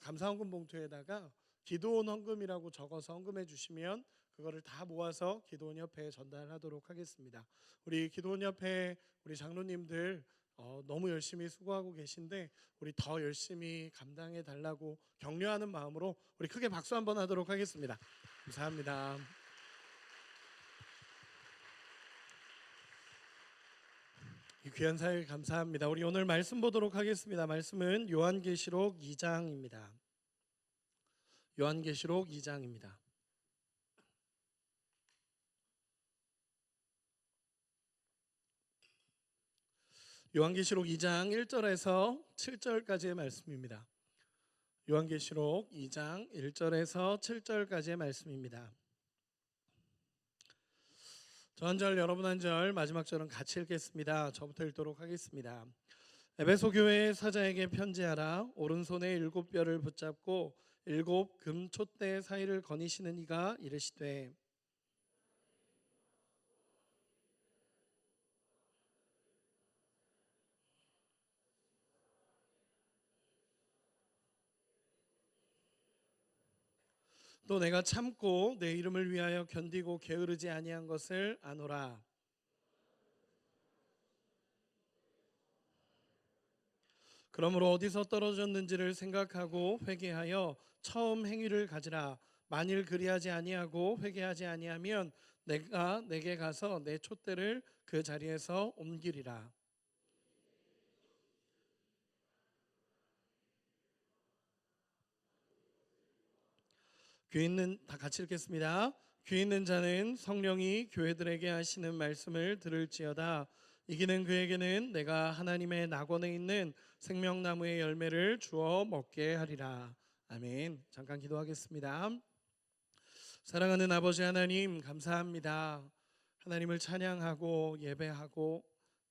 감사헌금 봉투에다가 기도원 헌금이라고 적어서 헌금해 주시면 그거를 다 모아서 기도원 협회에 전달하도록 하겠습니다. 우리 기도원 협회 우리 장로님들 너무 열심히 수고하고 계신데 우리 더 열심히 감당해 달라고 격려하는 마음으로 우리 크게 박수 한번 하도록 하겠습니다. 감사합니다. 이 귀한 사역 감사합니다. 우리 오늘 말씀 보도록 하겠습니다. 말씀은 요한계시록 2장입니다. 요한계시록 2장입니다. 요한계시록 2장 1절에서 7절까지의 말씀입니다. 요한계시록 2장 1절에서 7절까지의 말씀입니다. 저 한 절 여러분 한 절 마지막 절은 같이 읽겠습니다. 저부터 읽도록 하겠습니다. 에베소 교회의 사자에게 편지하라. 오른손에 7뼈를 붙잡고 7 금 촛대 사이를 거니시는 이가 이르시되 또 내가 참고 내 이름을 위하여 견디고 게으르지 아니한 것을 아노라. 그러므로 어디서 떨어졌는지를 생각하고 회개하여 처음 행위를 가지라. 만일 그리하지 아니하고 회개하지 아니하면 내가 내게 가서 내 촛대를 그 자리에서 옮기리라. 귀 있는 다 같이 읽겠습니다. 귀 있는 자는 성령이 교회들에게 하시는 말씀을 들을지어다. 이기는 그에게는 내가 하나님의 낙원에 있는 생명나무의 열매를 주어 먹게 하리라. 아멘. 잠깐 기도하겠습니다. 사랑하는 아버지 하나님 감사합니다. 하나님을 찬양하고 예배하고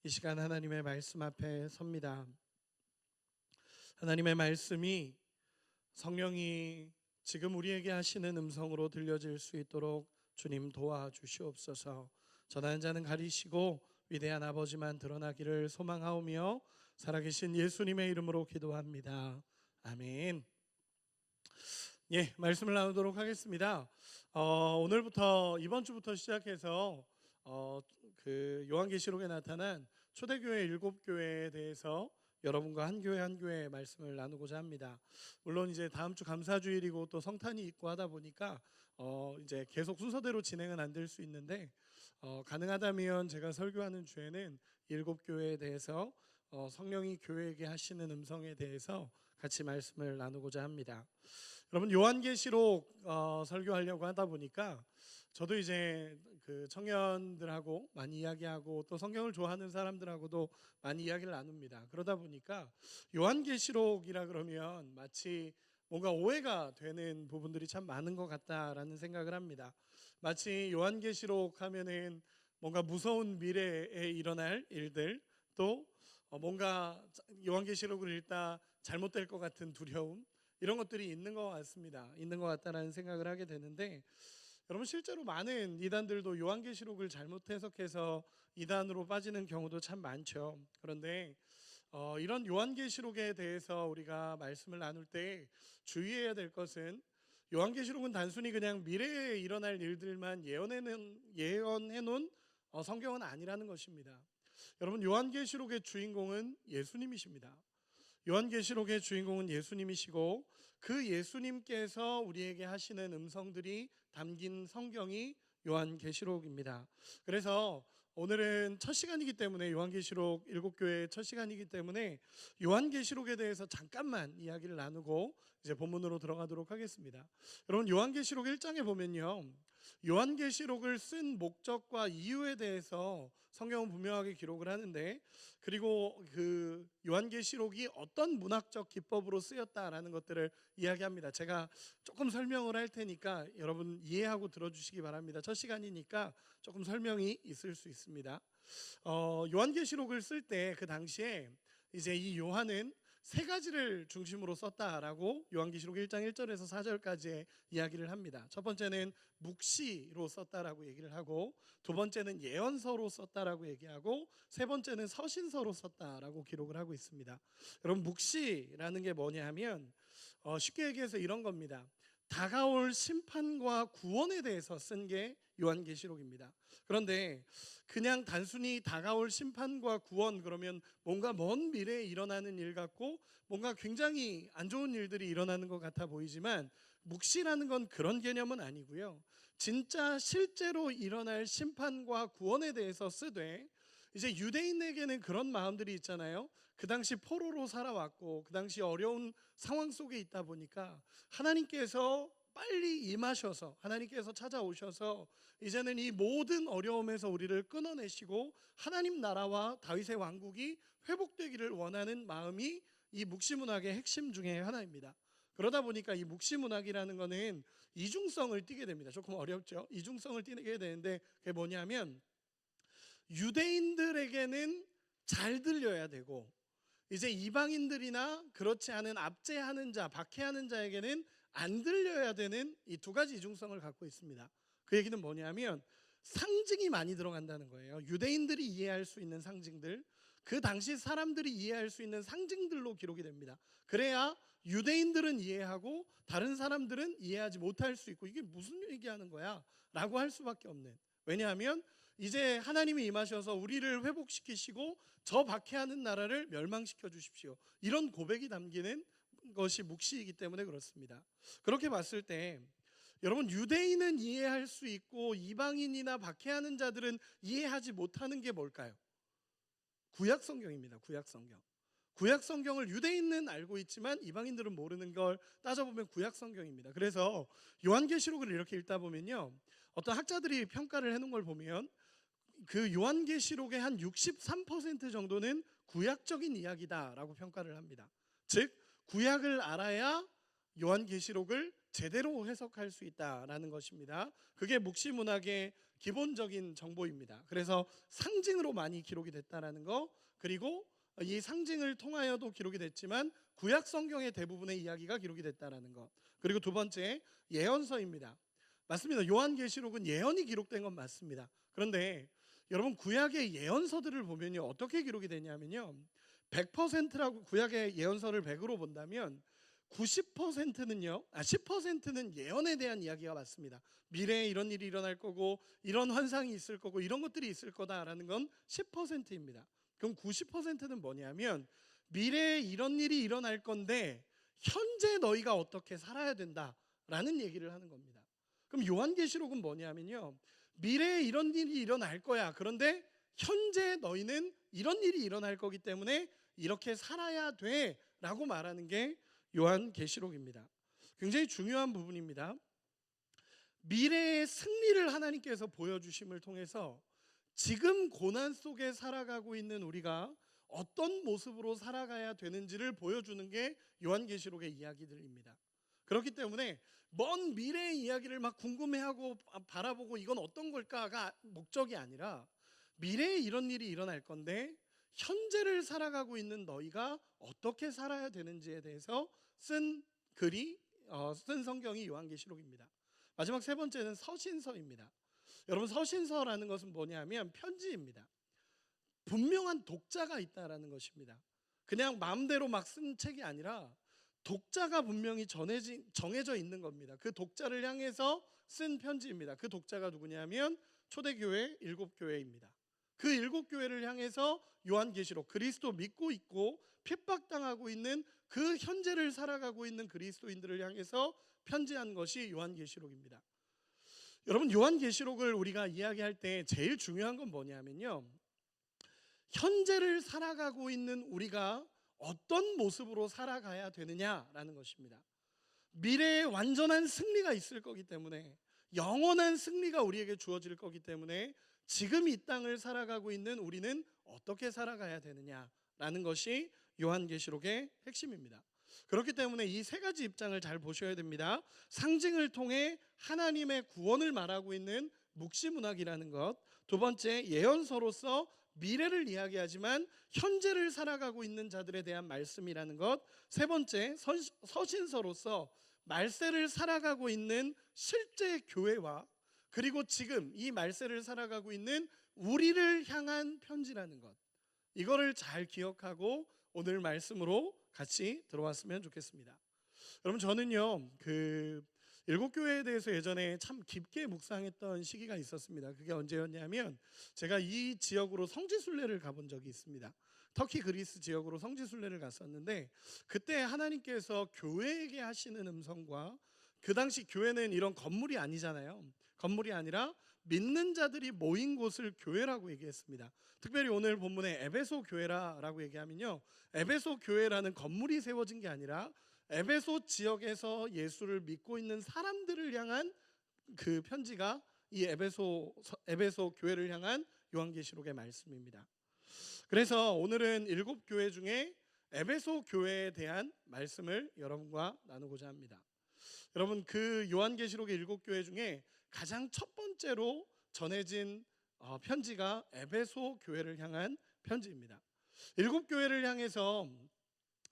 이 시간 하나님의 말씀 앞에 섭니다. 하나님의 말씀이 성령이 지금 우리에게 하시는 음성으로 들려질 수 있도록 주님 도와주시옵소서. 전하는 자는 가리시고 위대한 아버지만 드러나기를 소망하오며 살아계신 예수님의 이름으로 기도합니다. 아멘. 예, 말씀을 나누도록 하겠습니다. 오늘부터 이번 주부터 시작해서 그 요한계시록에 나타난 초대교회 7교회에 대해서 여러분과 한 교회 말씀을 나누고자 합니다. 물론 이제 다음 주 감사주일이고 또 성탄이 있고 하다 보니까 이제 계속 순서대로 진행은 안 될 수 있는데 가능하다면 제가 설교하는 주에는 7교회에 대해서 성령이 교회에게 하시는 음성에 대해서 같이 말씀을 나누고자 합니다. 여러분 요한계시록 설교하려고 하다 보니까 저도 이제 그 청년들하고 많이 이야기하고 또 성경을 좋아하는 사람들하고도 많이 이야기를 나눕니다. 그러다 보니까 요한계시록이라 그러면 마치 뭔가 오해가 되는 부분들이 참 많은 것 같다라는 생각을 합니다. 마치 요한계시록 하면은 뭔가 무서운 미래에 일어날 일들 또 뭔가 요한계시록을 읽다 잘못될 것 같은 두려움 이런 것들이 있는 것 같습니다. 있는 것 같다라는 생각을 하게 되는데 여러분 실제로 많은 이단들도 요한계시록을 잘못 해석해서 이단으로 빠지는 경우도 참 많죠. 그런데 이런 요한계시록에 대해서 우리가 말씀을 나눌 때 주의해야 될 것은 요한계시록은 단순히 그냥 미래에 일어날 일들만 예언해 놓은 성경은 아니라는 것입니다. 여러분, 요한계시록의 주인공은 예수님이십니다. 요한계시록의 주인공은 예수님이시고 그 예수님께서 우리에게 하시는 음성들이 담긴 성경이 요한계시록입니다. 그래서 오늘은 첫 시간이기 때문에 요한계시록 7교회의 첫 시간이기 때문에 요한계시록에 대해서 잠깐만 이야기를 나누고 이제 본문으로 들어가도록 하겠습니다. 여러분, 요한계시록 1장에 보면요, 요한계시록을 쓴 목적과 이유에 대해서 성경은 분명하게 기록을 하는데, 그리고 그 요한계시록이 어떤 문학적 기법으로 쓰였다라는 것들을 이야기합니다. 제가 조금 설명을 할 테니까 여러분 이해하고 들어주시기 바랍니다. 첫 시간이니까 조금 설명이 있을 수 있습니다. 요한계시록을 쓸 때 그 당시에 이제 이 요한은 세 가지를 중심으로 썼다라고 요한계시록 1장 1절에서 4절까지의 이야기를 합니다. 첫 번째는 묵시로 썼다라고 얘기를 하고, 두 번째는 예언서로 썼다라고 얘기하고, 세 번째는 서신서로 썼다라고 기록을 하고 있습니다. 여러분, 묵시라는 게 뭐냐 하면 쉽게 얘기해서 이런 겁니다. 다가올 심판과 구원에 대해서 쓴 게 요한계시록입니다. 그런데 그냥 단순히 다가올 심판과 구원, 그러면 뭔가 먼 미래에 일어나는 일 같고 뭔가 굉장히 안 좋은 일들이 일어나는 것 같아 보이지만, 묵시라는 건 그런 개념은 아니고요. 진짜 실제로 일어날 심판과 구원에 대해서 쓰되, 이제 유대인에게는 그런 마음들이 있잖아요. 그 당시 포로로 살아왔고 그 당시 어려운 상황 속에 있다 보니까 하나님께서 빨리 임하셔서, 하나님께서 찾아오셔서 이제는 이 모든 어려움에서 우리를 끊어내시고 하나님 나라와 다윗의 왕국이 회복되기를 원하는 마음이 이 묵시문학의 핵심 중에 하나입니다. 그러다 보니까 이 묵시문학이라는 거는 이중성을 띠게 됩니다. 조금 어렵죠? 이중성을 띠게 되는데 그게 뭐냐면, 유대인들에게는 잘 들려야 되고 이제 이방인들이나 그렇지 않은 압제하는 자, 박해하는 자에게는 안 들려야 되는 이 두 가지 이중성을 갖고 있습니다. 그 얘기는 뭐냐면 상징이 많이 들어간다는 거예요. 유대인들이 이해할 수 있는 상징들, 그 당시 사람들이 이해할 수 있는 상징들로 기록이 됩니다. 그래야 유대인들은 이해하고 다른 사람들은 이해하지 못할 수 있고, 이게 무슨 얘기하는 거야? 라고 할 수밖에 없는. 왜냐하면 이제 하나님이 임하셔서 우리를 회복시키시고 저 박해하는 나라를 멸망시켜 주십시오, 이런 고백이 담기는 것이 묵시이기 때문에 그렇습니다. 그렇게 봤을 때 여러분, 유대인은 이해할 수 있고 이방인이나 박해하는 자들은 이해하지 못하는 게 뭘까요? 구약성경입니다. 구약성경. 구약성경을 유대인은 알고 있지만 이방인들은 모르는 걸 따져보면 구약성경입니다. 그래서 요한계시록을 이렇게 읽다 보면요, 어떤 학자들이 평가를 해놓은 걸 보면 그 요한계시록의 한 63% 정도는 구약적인 이야기다라고 평가를 합니다. 즉 구약을 알아야 요한계시록을 제대로 해석할 수 있다라는 것입니다. 그게 묵시문학의 기본적인 정보입니다. 그래서 상징으로 많이 기록이 됐다라는 거, 그리고 이 상징을 통하여도 기록이 됐지만 구약 성경의 대부분의 이야기가 기록이 됐다라는 것, 그리고 두 번째 예언서입니다. 맞습니다. 요한계시록은 예언이 기록된 건 맞습니다. 그런데 여러분, 구약의 예언서들을 보면요, 어떻게 기록이 되냐면요, 100%라고 구약의 예언서를 100으로 본다면 90%는요, 10%는 예언에 대한 이야기가 맞습니다. 미래에 이런 일이 일어날 거고 이런 환상이 있을 거고 이런 것들이 있을 거다라는 건 10%입니다. 그럼 90%는 뭐냐면 미래에 이런 일이 일어날 건데 현재 너희가 어떻게 살아야 된다라는 얘기를 하는 겁니다. 그럼 요한계시록은 뭐냐면요, 미래에 이런 일이 일어날 거야. 그런데 현재 너희는 이런 일이 일어날 거기 때문에 이렇게 살아야 돼 라고 말하는 게 요한계시록입니다. 굉장히 중요한 부분입니다. 미래의 승리를 하나님께서 보여주심을 통해서 지금 고난 속에 살아가고 있는 우리가 어떤 모습으로 살아가야 되는지를 보여주는 게 요한계시록의 이야기들입니다. 그렇기 때문에 먼 미래의 이야기를 막 궁금해하고 바라보고 이건 어떤 걸까가 목적이 아니라, 미래에 이런 일이 일어날 건데 현재를 살아가고 있는 너희가 어떻게 살아야 되는지에 대해서 쓴 글이 쓴 성경이 요한계시록입니다. 마지막 세 번째는 서신서입니다. 여러분, 서신서라는 것은 뭐냐면 편지입니다. 분명한 독자가 있다라는 것입니다. 그냥 마음대로 막 쓴 책이 아니라 독자가 분명히 정해져 있는 겁니다. 그 독자를 향해서 쓴 편지입니다. 그 독자가 누구냐면 초대교회 7교회입니다. 그 7교회를 향해서 요한계시록, 그리스도 믿고 있고 핍박당하고 있는 그 현재를 살아가고 있는 그리스도인들을 향해서 편지한 것이 요한계시록입니다. 여러분, 요한계시록을 우리가 이야기할 때 제일 중요한 건 뭐냐면요, 현재를 살아가고 있는 우리가 어떤 모습으로 살아가야 되느냐라는 것입니다. 미래에 완전한 승리가 있을 거기 때문에, 영원한 승리가 우리에게 주어질 거기 때문에 지금 이 땅을 살아가고 있는 우리는 어떻게 살아가야 되느냐라는 것이 요한계시록의 핵심입니다. 그렇기 때문에 이 세 가지 입장을 잘 보셔야 됩니다. 상징을 통해 하나님의 구원을 말하고 있는 묵시문학이라는 것, 두 번째 예언서로서 미래를 이야기하지만 현재를 살아가고 있는 자들에 대한 말씀이라는 것, 세 번째 서신서로서 말세를 살아가고 있는 실제 교회와 그리고 지금 이 말세를 살아가고 있는 우리를 향한 편지라는 것, 이거를 잘 기억하고 오늘 말씀으로 같이 들어왔으면 좋겠습니다. 여러분, 저는요 그 7교회에 대해서 예전에 참 깊게 묵상했던 시기가 있었습니다. 그게 언제였냐면 제가 이 지역으로 성지순례를 가본 적이 있습니다. 터키 그리스 지역으로 성지순례를 갔었는데 그때 하나님께서 교회에게 하시는 음성과, 그 당시 교회는 이런 건물이 아니잖아요. 건물이 아니라 믿는 자들이 모인 곳을 교회라고 얘기했습니다. 특별히 오늘 본문에 에베소 교회라고 얘기하면요, 에베소 교회라는 건물이 세워진 게 아니라 에베소 지역에서 예수를 믿고 있는 사람들을 향한 그 편지가 이 에베소 교회를 향한 요한계시록의 말씀입니다. 그래서 오늘은 7교회 중에 에베소 교회에 대한 말씀을 여러분과 나누고자 합니다. 여러분, 그 요한계시록의 7교회 중에 가장 첫 번째로 전해진 편지가 에베소 교회를 향한 편지입니다. 7교회를 향해서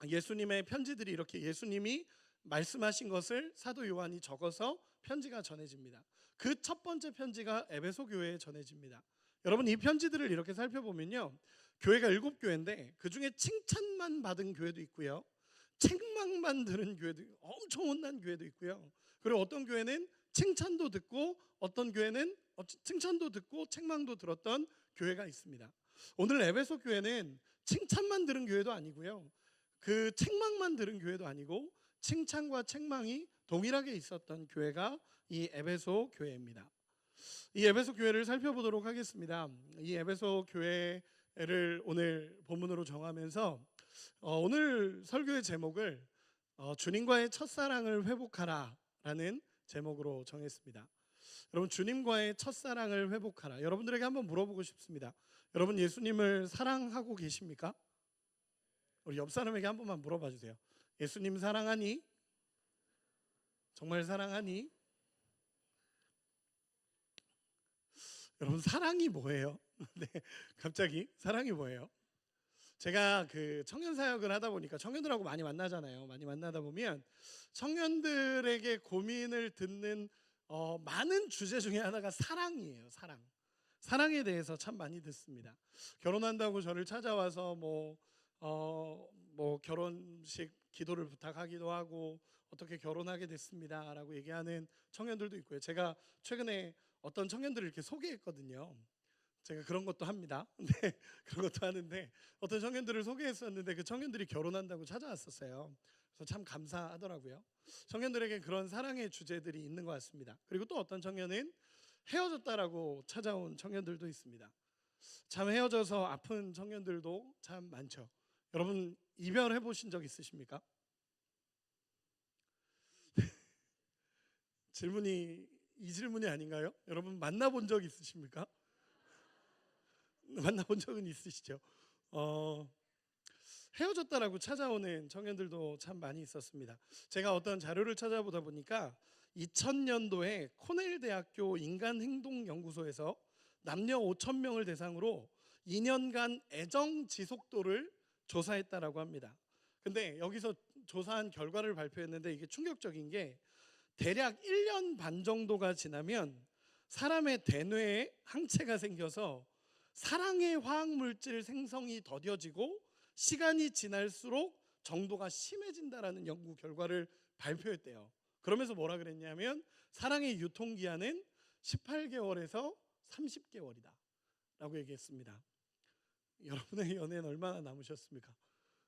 예수님의 편지들이 이렇게 예수님이 말씀하신 것을 사도 요한이 적어서 편지가 전해집니다. 그 첫 번째 편지가 에베소 교회에 전해집니다. 여러분, 이 편지들을 이렇게 살펴보면요, 교회가 7교회인데 그 중에 칭찬만 받은 교회도 있고요, 책망만 들은 교회도, 엄청 혼난 교회도 있고요, 그리고 어떤 교회는 칭찬도 듣고 어떤 교회는 칭찬도 듣고 책망도 들었던 교회가 있습니다. 오늘 에베소 교회는 칭찬만 들은 교회도 아니고요, 그 책망만 들은 교회도 아니고 칭찬과 책망이 동일하게 있었던 교회가 이 에베소 교회입니다. 이 에베소 교회를 살펴보도록 하겠습니다. 이 에베소 교회를 오늘 본문으로 정하면서 오늘 설교의 제목을 주님과의 첫사랑을 회복하라라는 제목으로 정했습니다. 여러분, 주님과의 첫사랑을 회복하라. 여러분들에게 한번 물어보고 싶습니다. 여러분, 예수님을 사랑하고 계십니까? 우리 옆 사람에게 한 번만 물어봐 주세요. 예수님 사랑하니? 정말 사랑하니? 여러분, 사랑이 뭐예요? 네, 갑자기 사랑이 뭐예요? 제가 그 청년 사역을 하다 보니까 청년들하고 많이 만나잖아요. 많이 만나다 보면 청년들에게 고민을 듣는 많은 주제 중에 하나가 사랑이에요. 사랑에 대해서 참 많이 듣습니다. 결혼한다고 저를 찾아와서 뭐 결혼식 기도를 부탁하기도 하고 어떻게 결혼하게 됐습니다라고 얘기하는 청년들도 있고요. 제가 최근에 어떤 청년들을 이렇게 소개했거든요. 제가 그런 것도 합니다. 네, 그런 것도 하는데 어떤 청년들을 소개했었는데 그 청년들이 결혼한다고 찾아왔었어요. 그래서 참 감사하더라고요. 청년들에게 그런 사랑의 주제들이 있는 것 같습니다. 그리고 또 어떤 청년은 헤어졌다라고 찾아온 청년들도 있습니다. 참 헤어져서 아픈 청년들도 참 많죠. 여러분, 이별해 보신 적 있으십니까? 이 질문이 아닌가요? 여러분, 만나본 적 있으십니까? 만나본 적은 있으시죠? 헤어졌다라고 찾아오는 청년들도 참 많이 있었습니다. 제가 어떤 자료를 찾아보다 보니까 2000년도에 코넬 대학교 인간행동연구소에서 남녀 5,000명을 대상으로 2년간 애정 지속도를 조사했다라고 합니다. 근데 여기서 조사한 결과를 발표했는데 이게 충격적인 게 대략 1년 반 정도가 지나면 사람의 대뇌에 항체가 생겨서 사랑의 화학물질 생성이 더뎌지고 시간이 지날수록 정도가 심해진다라는 연구 결과를 발표했대요. 그러면서 뭐라 그랬냐면 사랑의 유통기한은 18개월에서 30개월이다 라고 얘기했습니다. 여러분의 연애는 얼마나 남으셨습니까?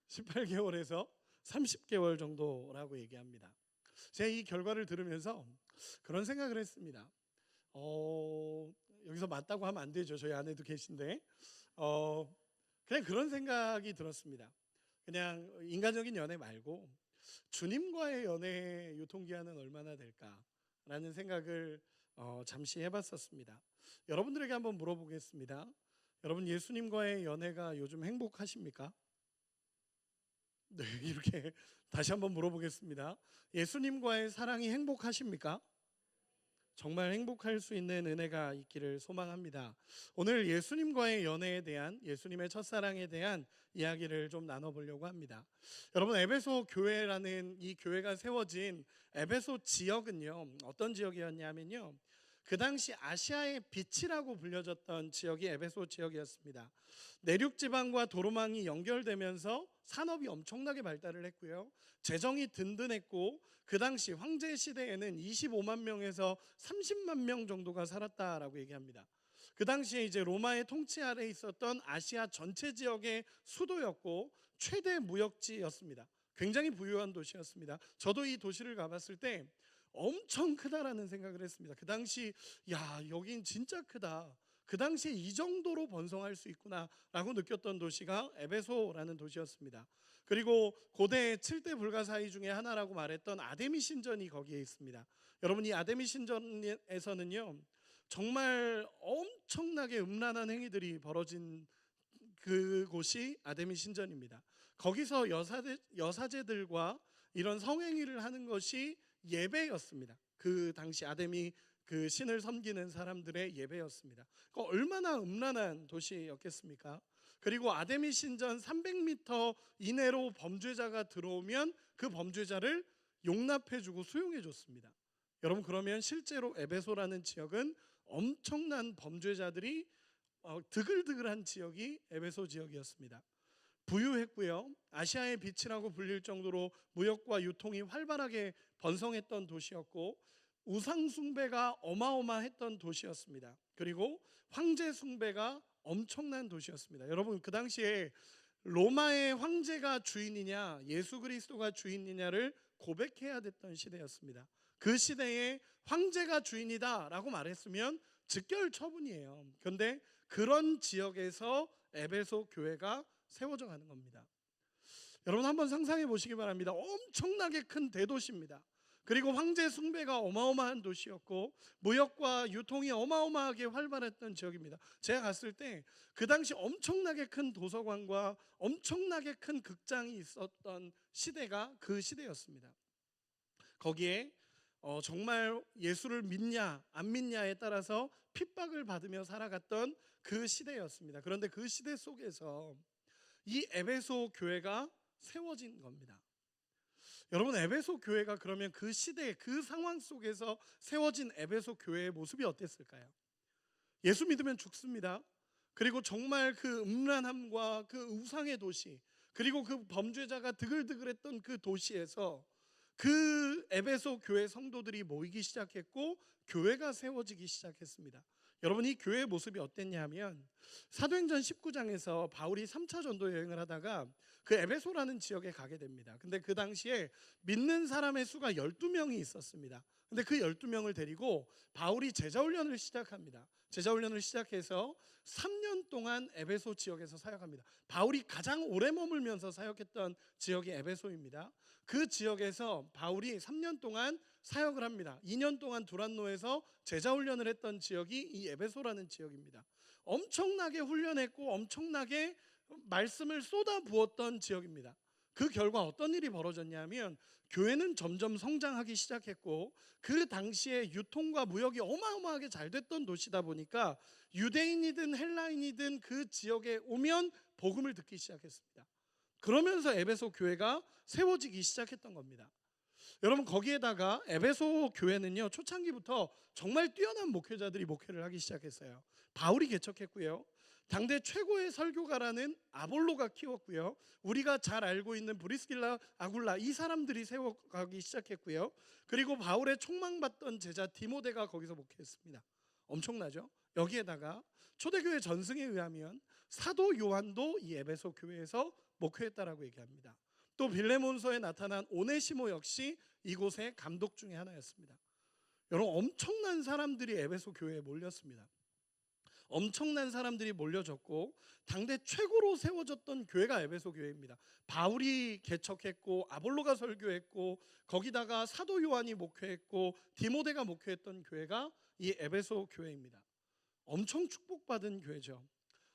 18개월에서 30개월 정도라고 얘기합니다. 제가 이 결과를 들으면서 그런 생각을 했습니다. 여기서 맞다고 하면 안 되죠. 저희 아내도 계신데 그냥 그런 생각이 들었습니다. 그냥 인간적인 연애 말고 주님과의 연애 유통기한은 얼마나 될까라는 생각을 잠시 해봤었습니다. 여러분들에게 한번 물어보겠습니다. 여러분 예수님과의 연애가 요즘 행복하십니까? 네, 이렇게 다시 한번 물어보겠습니다. 예수님과의 사랑이 행복하십니까? 정말 행복할 수 있는 은혜가 있기를 소망합니다. 오늘 예수님과의 연애에 대한, 예수님의 첫사랑에 대한 이야기를 좀 나눠보려고 합니다. 여러분, 에베소 교회라는 이 교회가 세워진 에베소 지역은요, 어떤 지역이었냐면요, 그 당시 아시아의 빛이라고 불려졌던 지역이 에베소 지역이었습니다. 내륙 지방과 도로망이 연결되면서 산업이 엄청나게 발달을 했고요. 재정이 든든했고 그 당시 황제 시대에는 25만 명에서 30만 명 정도가 살았다라고 얘기합니다. 그 당시에 이제 로마의 통치 아래에 있었던 아시아 전체 지역의 수도였고 최대 무역지였습니다. 굉장히 부유한 도시였습니다. 저도 이 도시를 가봤을 때 엄청 크다라는 생각을 했습니다. 그 당시 여긴 진짜 크다. 그 당시에 이 정도로 번성할 수 있구나라고 느꼈던 도시가 에베소라는 도시였습니다. 그리고 고대 7대 불가사의 중에 하나라고 말했던 아데미 신전이 거기에 있습니다. 여러분 이 아데미 신전에서는요 정말 엄청나게 음란한 행위들이 벌어진 그곳이 아데미 신전입니다. 거기서 여사제들과 이런 성행위를 하는 것이 예배였습니다. 그 당시 아데미 그 신을 섬기는 사람들의 예배였습니다. 얼마나 음란한 도시였겠습니까? 그리고 아데미 신전 300m 이내로 범죄자가 들어오면 그 범죄자를 용납해주고 수용해줬습니다. 여러분 그러면 실제로 에베소라는 지역은 엄청난 범죄자들이 드글드글한 지역이 에베소 지역이었습니다. 부유했고요. 아시아의 빛이라고 불릴 정도로 무역과 유통이 활발하게 번성했던 도시였고 우상 숭배가 어마어마했던 도시였습니다. 그리고 황제 숭배가 엄청난 도시였습니다. 여러분 그 당시에 로마의 황제가 주인이냐 예수 그리스도가 주인이냐를 고백해야 됐던 시대였습니다. 그 시대에 황제가 주인이다라고 말했으면 즉결 처분이에요. 그런데 그런 지역에서 에베소 교회가 세워져 가는 겁니다. 여러분 한번 상상해 보시기 바랍니다. 엄청나게 큰 대도시입니다. 그리고 황제 숭배가 어마어마한 도시였고 무역과 유통이 어마어마하게 활발했던 지역입니다. 제가 갔을 때 그 당시 엄청나게 큰 도서관과 엄청나게 큰 극장이 있었던 시대가 그 시대였습니다. 거기에 정말 예수를 믿냐 안 믿냐에 따라서 핍박을 받으며 살아갔던 그 시대였습니다. 그런데 그 시대 속에서 이 에베소 교회가 세워진 겁니다. 여러분 에베소 교회가 그러면 그 시대 그 상황 속에서 세워진 에베소 교회의 모습이 어땠을까요? 예수 믿으면 죽습니다. 그리고 정말 그 음란함과 그 우상의 도시 그리고 그 범죄자가 드글드글했던 그 도시에서 그 에베소 교회 성도들이 모이기 시작했고 교회가 세워지기 시작했습니다. 여러분 이 교회의 모습이 어땠냐면 사도행전 19장에서 바울이 3차 전도 여행을 하다가 그 에베소라는 지역에 가게 됩니다. 근데 그 당시에 믿는 사람의 수가 12명이 있었습니다. 근데 그 12명을 데리고 바울이 제자훈련을 시작합니다. 제자훈련을 시작해서 3년 동안 에베소 지역에서 사역합니다. 바울이 가장 오래 머물면서 사역했던 지역이 에베소입니다. 그 지역에서 바울이 3년 동안 사역을 합니다. 2년 동안 두란노에서 제자훈련을 했던 지역이 이 에베소라는 지역입니다. 엄청나게 훈련했고 엄청나게 말씀을 쏟아부었던 지역입니다. 그 결과 어떤 일이 벌어졌냐면 교회는 점점 성장하기 시작했고 그 당시에 유통과 무역이 어마어마하게 잘 됐던 도시다 보니까 유대인이든 헬라인이든 그 지역에 오면 복음을 듣기 시작했습니다. 그러면서 에베소 교회가 세워지기 시작했던 겁니다. 여러분 거기에다가 에베소 교회는요 초창기부터 정말 뛰어난 목회자들이 목회를 하기 시작했어요. 바울이 개척했고요. 당대 최고의 설교가라는 아볼로가 키웠고요. 우리가 잘 알고 있는 브리스길라, 아굴라 이 사람들이 세워가기 시작했고요. 그리고 바울의 총망받던 제자 디모데가 거기서 목회했습니다. 엄청나죠? 여기에다가 초대교회 전승에 의하면 사도 요한도 이 에베소 교회에서 목회했다라고 얘기합니다. 또 빌레몬서에 나타난 오네시모 역시 이곳의 감독 중에 하나였습니다. 여러분, 엄청난 사람들이 에베소 교회에 몰렸습니다. 엄청난 사람들이 몰려졌고 당대 최고로 세워졌던 교회가 에베소 교회입니다. 바울이 개척했고 아볼로가 설교했고 거기다가 사도 요한이 목회했고 디모데가 목회했던 교회가 이 에베소 교회입니다. 엄청 축복받은 교회죠.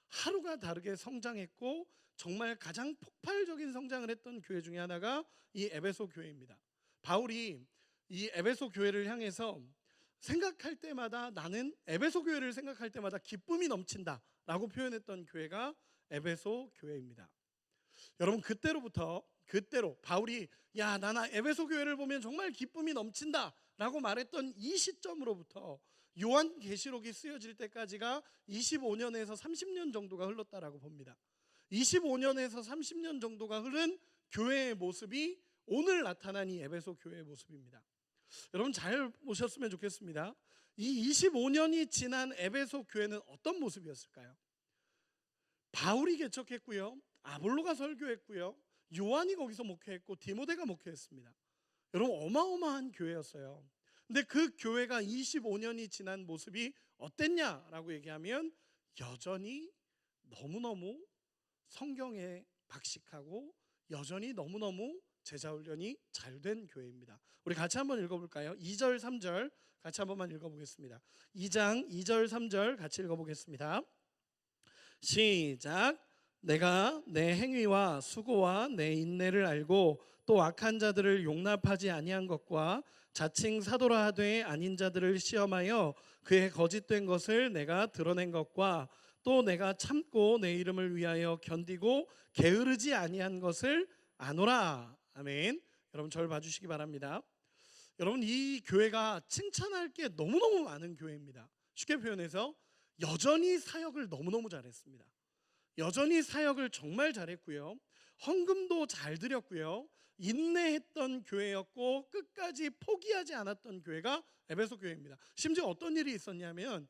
하루가 다르게 성장했고 정말 가장 폭발적인 성장을 했던 교회 중에 하나가 이 에베소 교회입니다. 바울이 이 에베소 교회를 향해서 생각할 때마다, 나는 에베소 교회를 생각할 때마다 기쁨이 넘친다 라고 표현했던 교회가 에베소 교회입니다. 여러분, 그때로 바울이 나나 에베소 교회를 보면 정말 기쁨이 넘친다 라고 말했던 이 시점으로부터 요한계시록이 쓰여질 때까지가 25년에서 30년 정도가 흘렀다라고 봅니다. 25년에서 30년 정도가 흐른 교회의 모습이 오늘 나타난 이 에베소 교회의 모습입니다. 여러분, 잘 보셨으면 좋겠습니다. 이 25년이 지난 에베소 교회는 어떤 모습이었을까요? 바울이 개척했고요, 아볼로가 설교했고요, 요한이 거기서 목회했고 디모데가 목회했습니다. 여러분, 어마어마한 교회였어요. 근데 그 교회가 25년이 지난 모습이 어땠냐라고 얘기하면 여전히 너무너무 성경에 박식하고 여전히 너무너무 제자훈련이 잘 된 교회입니다. 우리 같이 한번 읽어볼까요? 2절 3절 같이 한번만 읽어보겠습니다. 2장 2절 3절 같이 읽어보겠습니다. 시작. 내가 내 행위와 수고와 내 인내를 알고 또 악한 자들을 용납하지 아니한 것과 자칭 사도라 하되 아닌 자들을 시험하여 그의 거짓된 것을 내가 드러낸 것과 또 내가 참고 내 이름을 위하여 견디고 게으르지 아니한 것을 아노라. 아멘. 여러분, 저를 봐주시기 바랍니다. 여러분, 이 교회가 칭찬할 게 너무너무 많은 교회입니다. 쉽게 표현해서 여전히 사역을 너무너무 잘했습니다. 여전히 사역을 정말 잘했고요, 헌금도 잘 드렸고요, 인내했던 교회였고 끝까지 포기하지 않았던 교회가 에베소 교회입니다. 심지어 어떤 일이 있었냐면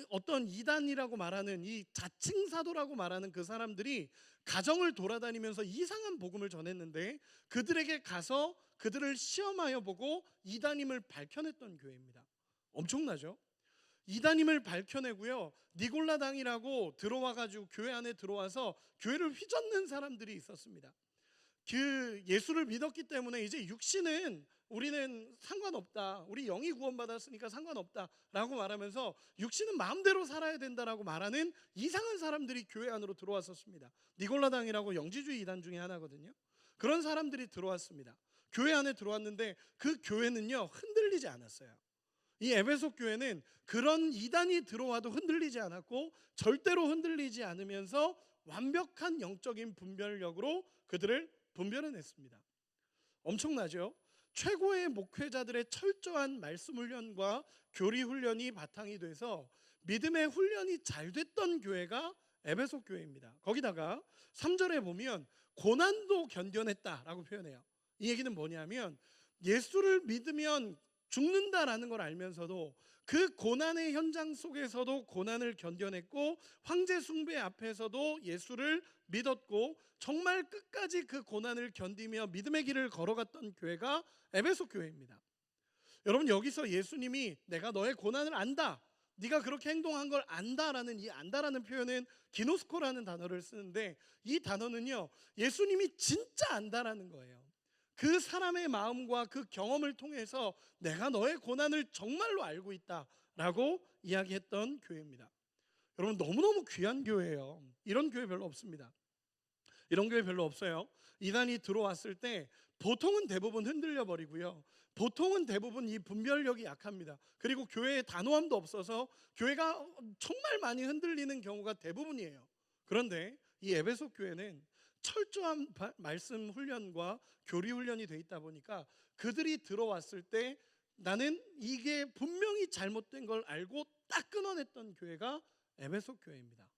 어떤 이단이라고 말하는 이 자칭 사도라고 말하는 그 사람들이 가정을 돌아다니면서 이상한 복음을 전했는데 그들에게 가서 그들을 시험하여 보고 이단임을 밝혀냈던 교회입니다. 엄청나죠? 이단임을 밝혀내고요, 니골라당이라고 들어와가지고 교회 안에 들어와서 교회를 휘젓는 사람들이 있었습니다. 그 예수를 믿었기 때문에 이제 육신은 우리는 상관없다, 우리 영이 구원받았으니까 상관없다 라고 말하면서 육신은 마음대로 살아야 된다라고 말하는 이상한 사람들이 교회 안으로 들어왔었습니다. 니골라당이라고 영지주의 이단 중에 하나거든요. 그런 사람들이 들어왔습니다. 교회 안에 들어왔는데 그 교회는요, 흔들리지 않았어요. 이 에베소 교회는 그런 이단이 들어와도 흔들리지 않았고 절대로 흔들리지 않으면서 완벽한 영적인 분별력으로 그들을 분별해냈습니다. 엄청나죠? 최고의 목회자들의 철저한 말씀 훈련과 교리 훈련이 바탕이 돼서 믿음의 훈련이 잘 됐던 교회가 에베소 교회입니다. 거기다가 3절에 보면 고난도 견뎌냈다라고 표현해요. 이 얘기는 뭐냐면 예수를 믿으면 죽는다라는 걸 알면서도 그 고난의 현장 속에서도 고난을 견뎌냈고 황제 숭배 앞에서도 예수를 믿었고 정말 끝까지 그 고난을 견디며 믿음의 길을 걸어갔던 교회가 에베소 교회입니다. 여러분, 여기서 예수님이 내가 너의 고난을 안다, 네가 그렇게 행동한 걸 안다라는 이 안다라는 표현은 기노스코라는 단어를 쓰는데 이 단어는요, 예수님이 진짜 안다라는 거예요. 그 사람의 마음과 그 경험을 통해서 내가 너의 고난을 정말로 알고 있다라고 이야기했던 교회입니다. 여러분, 너무너무 귀한 교회예요. 이런 교회 별로 없습니다. 이런 교회 별로 없어요. 이단이 들어왔을 때 보통은 대부분 흔들려 버리고요, 보통은 대부분 이 분별력이 약합니다. 그리고 교회에 단호함도 없어서 교회가 정말 많이 흔들리는 경우가 대부분이에요. 그런데 이 에베소 교회는 철저한 말씀 훈련과 교리 훈련이 돼 있다 보니까 그들이 들어왔을 때 나는 이게 분명히 잘못된 걸 알고 딱 끊어냈던 교회가 에베소 교회입니다.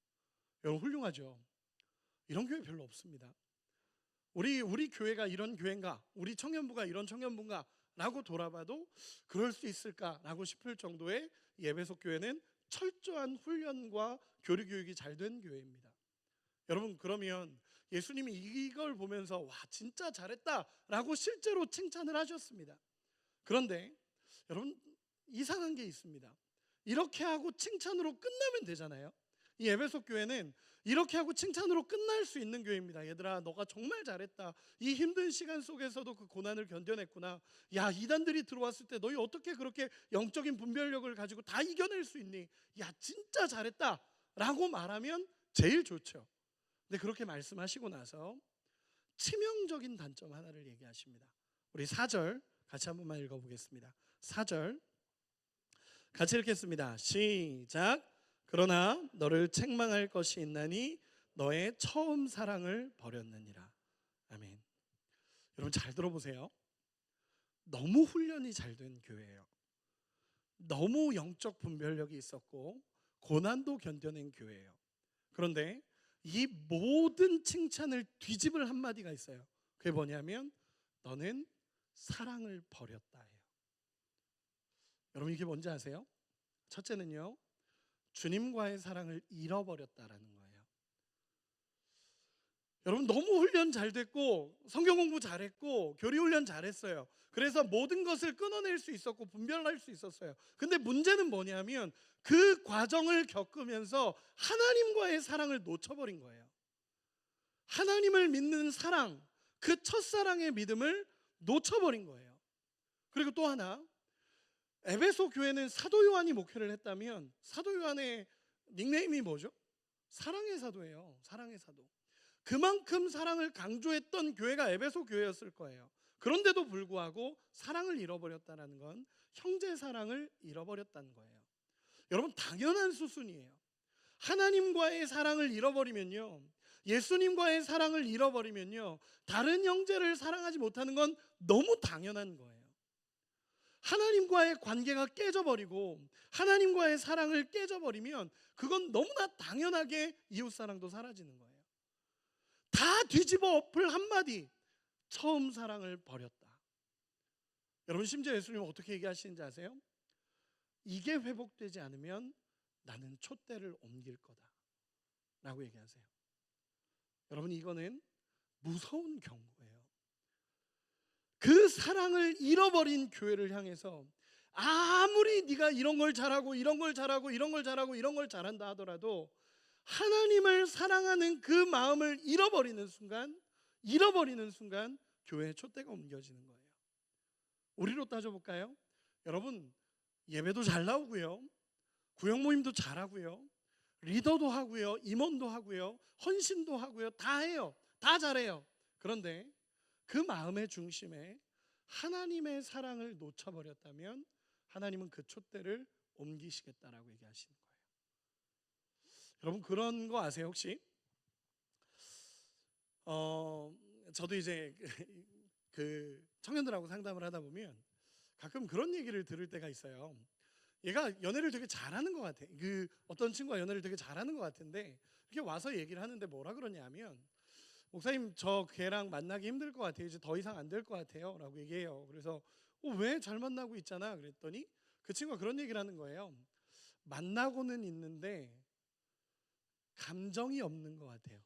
여러분 훌륭하죠. 이런 교회 별로 없습니다. 우리 교회가 이런 교회인가? 우리 청년부가 이런 청년부인가? 라고 돌아봐도 그럴 수 있을까라고 싶을 정도의 예배소 교회는 철저한 훈련과 교리 교육이 잘 된 교회입니다. 여러분 그러면 예수님이 이걸 보면서 와 진짜 잘했다라고 실제로 칭찬을 하셨습니다. 그런데 여러분 이상한 게 있습니다. 이렇게 하고 칭찬으로 끝나면 되잖아요. 이 에베소 교회는 이렇게 하고 칭찬으로 끝날 수 있는 교회입니다. 얘들아 너가 정말 잘했다. 이 힘든 시간 속에서도 그 고난을 견뎌냈구나. 야 이단들이 들어왔을 때 너희 어떻게 그렇게 영적인 분별력을 가지고 다 이겨낼 수 있니? 야 진짜 잘했다 라고 말하면 제일 좋죠. 근데 그렇게 말씀하시고 나서 치명적인 단점 하나를 얘기하십니다. 우리 4절 같이 한 번만 읽어보겠습니다. 4절 같이 읽겠습니다. 시작. 그러나 너를 책망할 것이 있나니 너의 처음 사랑을 버렸느니라. 아멘. 여러분 잘 들어보세요. 너무 훈련이 잘 된 교회예요. 너무 영적 분별력이 있었고 고난도 견뎌낸 교회예요. 그런데 이 모든 칭찬을 뒤집을 한마디가 있어요. 그게 뭐냐면 너는 사랑을 버렸다예요. 여러분 이게 뭔지 아세요? 첫째는요, 주님과의 사랑을 잃어버렸다라는 거예요. 여러분 너무 훈련 잘 됐고 성경 공부 잘했고 교리 훈련 잘했어요. 그래서 모든 것을 끊어낼 수 있었고 분별할 수 있었어요. 근데 문제는 뭐냐면 그 과정을 겪으면서 하나님과의 사랑을 놓쳐버린 거예요. 하나님을 믿는 사랑, 그 첫사랑의 믿음을 놓쳐버린 거예요. 그리고 또 하나, 에베소 교회는 사도 요한이 목회를 했다면 사도 요한의 닉네임이 뭐죠? 사랑의 사도예요. 사랑의 사도. 그만큼 사랑을 강조했던 교회가 에베소 교회였을 거예요. 그런데도 불구하고 사랑을 잃어버렸다는 건 형제 사랑을 잃어버렸다는 거예요. 여러분 당연한 수순이에요. 하나님과의 사랑을 잃어버리면요, 예수님과의 사랑을 잃어버리면요, 다른 형제를 사랑하지 못하는 건 너무 당연한 거예요. 하나님과의 관계가 깨져버리고 하나님과의 사랑을 깨져버리면 그건 너무나 당연하게 이웃사랑도 사라지는 거예요. 다 뒤집어 엎을 한마디, 처음 사랑을 버렸다. 여러분 심지어 예수님은 어떻게 얘기하시는지 아세요? 이게 회복되지 않으면 나는 촛대를 옮길 거다 라고 얘기하세요. 여러분 이거는 무서운 경고예요. 그 사랑을 잃어버린 교회를 향해서 아무리 네가 이런 걸 잘하고 이런 걸 잘하고 이런 걸 잘하고 이런 걸 잘한다 하더라도 하나님을 사랑하는 그 마음을 잃어버리는 순간 교회의 촛대가 옮겨지는 거예요. 우리로 따져볼까요? 여러분 예배도 잘 나오고요, 구역 모임도 잘하고요, 리더도 하고요, 임원도 하고요, 헌신도 하고요, 다 해요. 다 잘해요. 그런데 그 마음의 중심에 하나님의 사랑을 놓쳐버렸다면 하나님은 그 촛대를 옮기시겠다라고 얘기하시는 거예요. 여러분 그런 거 아세요 혹시? 저도 이제 그 청년들하고 상담을 하다 보면 가끔 그런 얘기를 들을 때가 있어요. 얘가 연애를 되게 잘하는 것 같아. 그 어떤 친구가 연애를 되게 잘하는 것 같은데 이렇게 와서 얘기를 하는데 뭐라 그러냐면, 목사님 저 걔랑 만나기 힘들 것 같아요. 이제 더 이상 안 될 것 같아요 라고 얘기해요. 그래서 왜 잘 만나고 있잖아 그랬더니 그 친구가 그런 얘기를 하는 거예요. 만나고는 있는데 감정이 없는 것 같아요.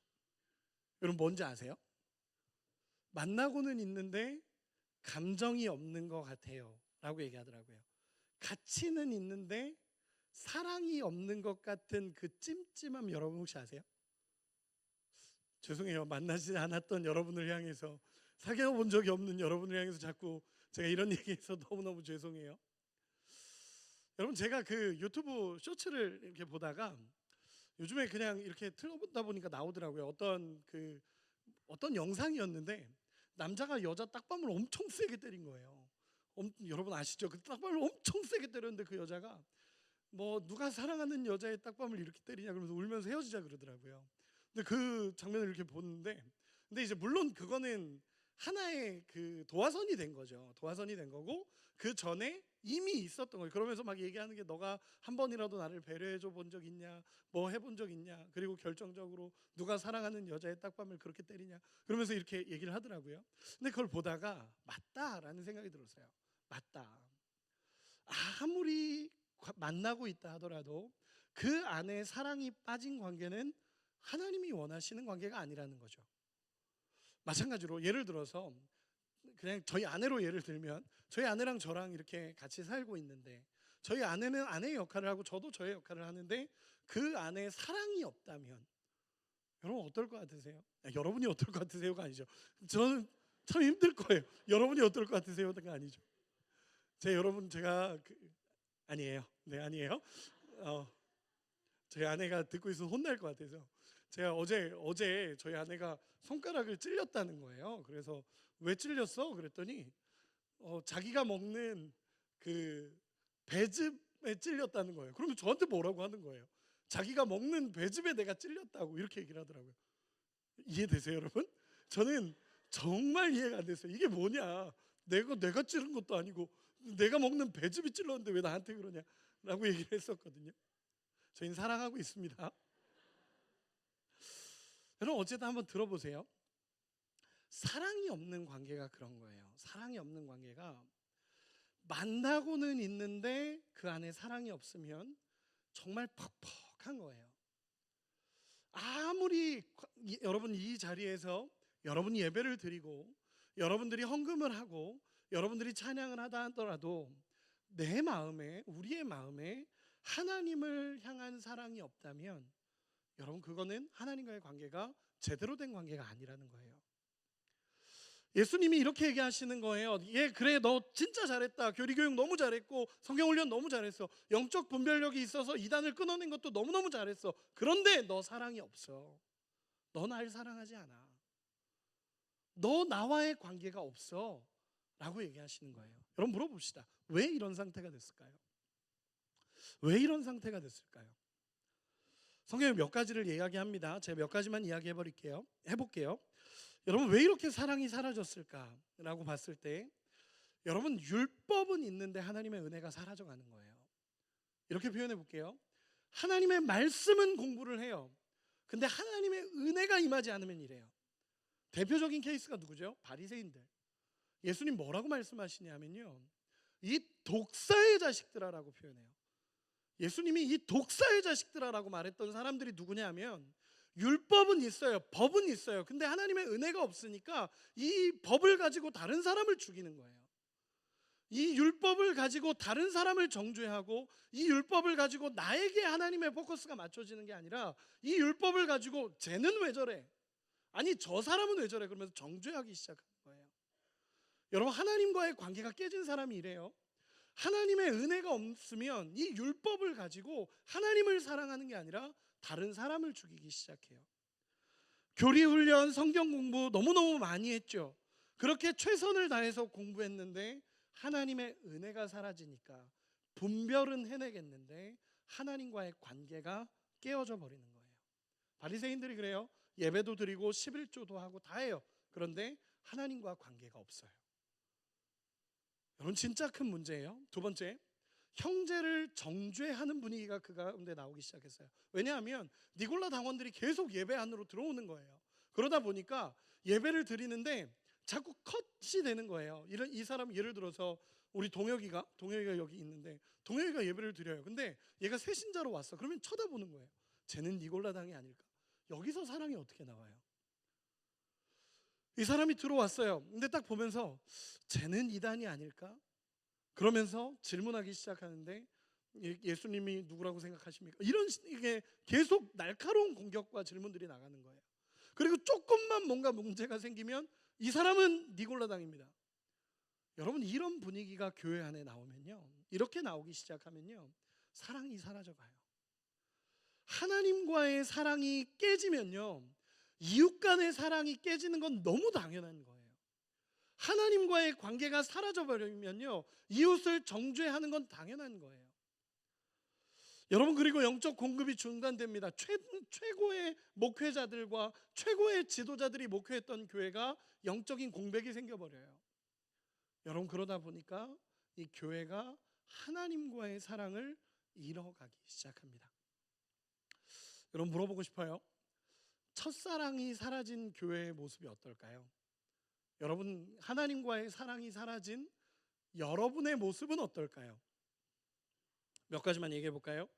여러분 뭔지 아세요? 만나고는 있는데 감정이 없는 것 같아요 라고 얘기하더라고요. 가치는 있는데 사랑이 없는 것 같은 그 찜찜함 여러분 혹시 아세요? 죄송해요. 만나지 않았던 여러분을 향해서, 사귀어 본 적이 없는 여러분을 향해서 자꾸 제가 이런 얘기해서 너무너무 죄송해요. 여러분 제가 그 유튜브 쇼츠를 이렇게 보다가 요즘에 그냥 이렇게 틀어보다 보니까 나오더라고요. 어떤 영상이었는데 남자가 여자 딱밤을 엄청 세게 때린 거예요. 여러분 아시죠? 그 딱밤을 엄청 세게 때렸는데 그 여자가 뭐 누가 사랑하는 여자의 딱밤을 이렇게 때리냐 그러면서 울면서 헤어지자 그러더라고요. 근데 그 장면을 이렇게 보는데, 근데 이제 물론 그거는 하나의 그 도화선이 된 거죠. 도화선이 된 거고 그 전에 이미 있었던 거예요. 그러면서 막 얘기하는 게 너가 한 번이라도 나를 배려해 줘 본 적 있냐? 뭐 해본 적 있냐? 그리고 결정적으로 누가 사랑하는 여자의 딱밤을 그렇게 때리냐? 그러면서 이렇게 얘기를 하더라고요. 근데 그걸 보다가 맞다라는 생각이 들었어요. 맞다. 아무리 만나고 있다 하더라도 그 안에 사랑이 빠진 관계는 하나님이 원하시는 관계가 아니라는 거죠. 마찬가지로 예를 들어서 그냥 저희 아내로 예를 들면 저희 아내랑 저랑 이렇게 같이 살고 있는데 저희 아내는 아내의 역할을 하고 저도 저의 역할을 하는데 그 안에 사랑이 없다면 여러분 어떨 것 같으세요? 여러분이 어떨 것 같으세요가 아니죠. 저는 참 힘들 거예요. 여러분이 어떨 것 같으세요가 아니죠. 제가 아니에요. 네, 아니에요. 저희 아내가 듣고 있어서 혼날 것 같아서 제가 어제 저희 아내가 손가락을 찔렸다는 거예요. 그래서 왜 찔렸어? 그랬더니 자기가 먹는 그 배즙에 찔렸다는 거예요. 그러면 저한테 뭐라고 하는 거예요? 자기가 먹는 배즙에 내가 찔렸다고 이렇게 얘기를 하더라고요. 이해되세요, 여러분? 저는 정말 이해가 안 됐어요. 이게 뭐냐? 내가 찌른 것도 아니고 내가 먹는 배즙이 찔렀는데 왜 나한테 그러냐라고 얘기를 했었거든요. 저희는 사랑하고 있습니다. 여러분 어쨌든 한번 들어보세요. 사랑이 없는 관계가 그런 거예요. 사랑이 없는 관계가 만나고는 있는데 그 안에 사랑이 없으면 정말 퍽퍽한 거예요. 아무리 여러분 이 자리에서 여러분이 예배를 드리고 여러분들이 헌금을 하고 여러분들이 찬양을 하다 하더라도 내 마음에 우리의 마음에 하나님을 향한 사랑이 없다면 여러분 그거는 하나님과의 관계가 제대로 된 관계가 아니라는 거예요. 예수님이 이렇게 얘기하시는 거예요. 그래 너 진짜 잘했다. 교리교육 너무 잘했고 성경훈련 너무 잘했어. 영적 분별력이 있어서 이단을 끊어낸 것도 너무너무 잘했어. 그런데 너 사랑이 없어. 너 날 사랑하지 않아. 너 나와의 관계가 없어 라고 얘기하시는 거예요. 여러분 물어봅시다. 왜 이런 상태가 됐을까요? 왜 이런 상태가 됐을까요? 성경에 몇 가지를 이야기합니다. 제가 몇 가지만 해볼게요. 여러분 왜 이렇게 사랑이 사라졌을까라고 봤을 때 여러분 율법은 있는데 하나님의 은혜가 사라져가는 거예요. 이렇게 표현해 볼게요. 하나님의 말씀은 공부를 해요. 근데 하나님의 은혜가 임하지 않으면 이래요. 대표적인 케이스가 누구죠? 바리새인들. 예수님 뭐라고 말씀하시냐면요, 이 독사의 자식들아라고 표현해요. 예수님이 이 독사의 자식들아라고 말했던 사람들이 누구냐면 율법은 있어요. 법은 있어요. 근데 하나님의 은혜가 없으니까 이 법을 가지고 다른 사람을 죽이는 거예요. 이 율법을 가지고 다른 사람을 정죄하고 이 율법을 가지고 나에게 하나님의 포커스가 맞춰지는 게 아니라 이 율법을 가지고 쟤는 왜 저래? 아니 저 사람은 왜 저래? 그러면서 정죄하기 시작하는 거예요. 여러분 하나님과의 관계가 깨진 사람이 이래요. 하나님의 은혜가 없으면 이 율법을 가지고 하나님을 사랑하는 게 아니라 다른 사람을 죽이기 시작해요. 교리훈련, 성경 공부 너무너무 많이 했죠. 그렇게 최선을 다해서 공부했는데 하나님의 은혜가 사라지니까 분별은 해내겠는데 하나님과의 관계가 깨어져 버리는 거예요. 바리새인들이 그래요. 예배도 드리고 11조도 하고 다 해요. 그런데 하나님과 관계가 없어요. 여러분 진짜 큰 문제예요. 두 번째, 형제를 정죄하는 분위기가 그 가운데 나오기 시작했어요. 왜냐하면 니골라 당원들이 계속 예배 안으로 들어오는 거예요. 그러다 보니까 예배를 드리는데 자꾸 컷이 되는 거예요. 이 사람 예를 들어서 우리 동혁이가 여기 있는데 동혁이가 예배를 드려요. 근데 얘가 새신자로 왔어. 그러면 쳐다보는 거예요. 쟤는 니골라 당이 아닐까? 여기서 사랑이 어떻게 나와요? 이 사람이 들어왔어요. 근데 딱 보면서 쟤는 이단이 아닐까? 그러면서 질문하기 시작하는데 예수님이 누구라고 생각하십니까? 이런 이게 계속 날카로운 공격과 질문들이 나가는 거예요. 그리고 조금만 뭔가 문제가 생기면 이 사람은 니골라당입니다. 여러분 이런 분위기가 교회 안에 나오면요, 이렇게 나오기 시작하면요, 사랑이 사라져가요. 하나님과의 사랑이 깨지면요, 이웃 간의 사랑이 깨지는 건 너무 당연한 거예요. 하나님과의 관계가 사라져버리면요, 이웃을 정죄하는 건 당연한 거예요. 여러분 그리고 영적 공급이 중단됩니다. 최고의 목회자들과 최고의 지도자들이 목회했던 교회가 영적인 공백이 생겨버려요. 여러분 그러다 보니까 이 교회가 하나님과의 사랑을 잃어가기 시작합니다. 여러분 물어보고 싶어요. 첫사랑이 사라진 교회의 모습이 어떨까요? 여러분 하나님과의 사랑이 사라진 여러분의 모습은 어떨까요? 몇 가지만 얘기해 볼까요?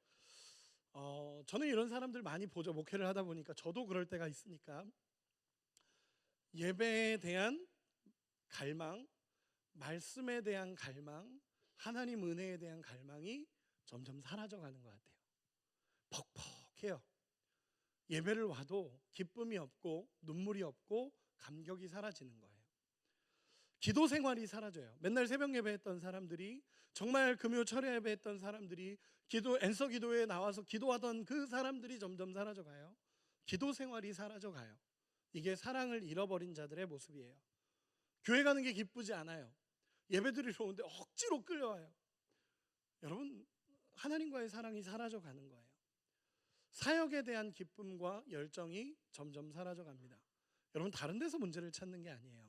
저는 이런 사람들 많이 보죠. 목회를 하다 보니까 저도 그럴 때가 있으니까. 예배에 대한 갈망, 말씀에 대한 갈망, 하나님 은혜에 대한 갈망이 점점 사라져가는 것 같아요. 퍽퍽해요. 예배를 와도 기쁨이 없고 눈물이 없고 감격이 사라지는 거예요. 기도 생활이 사라져요. 맨날 새벽 예배했던 사람들이, 정말 금요 철야 예배했던 사람들이, 앤서 기도에 나와서 기도하던 그 사람들이 점점 사라져가요. 기도 생활이 사라져가요. 이게 사랑을 잃어버린 자들의 모습이에요. 교회 가는 게 기쁘지 않아요. 예배 드리러 오는데 억지로 끌려와요. 여러분 하나님과의 사랑이 사라져가는 거예요. 사역에 대한 기쁨과 열정이 점점 사라져갑니다. 여러분 다른 데서 문제를 찾는 게 아니에요.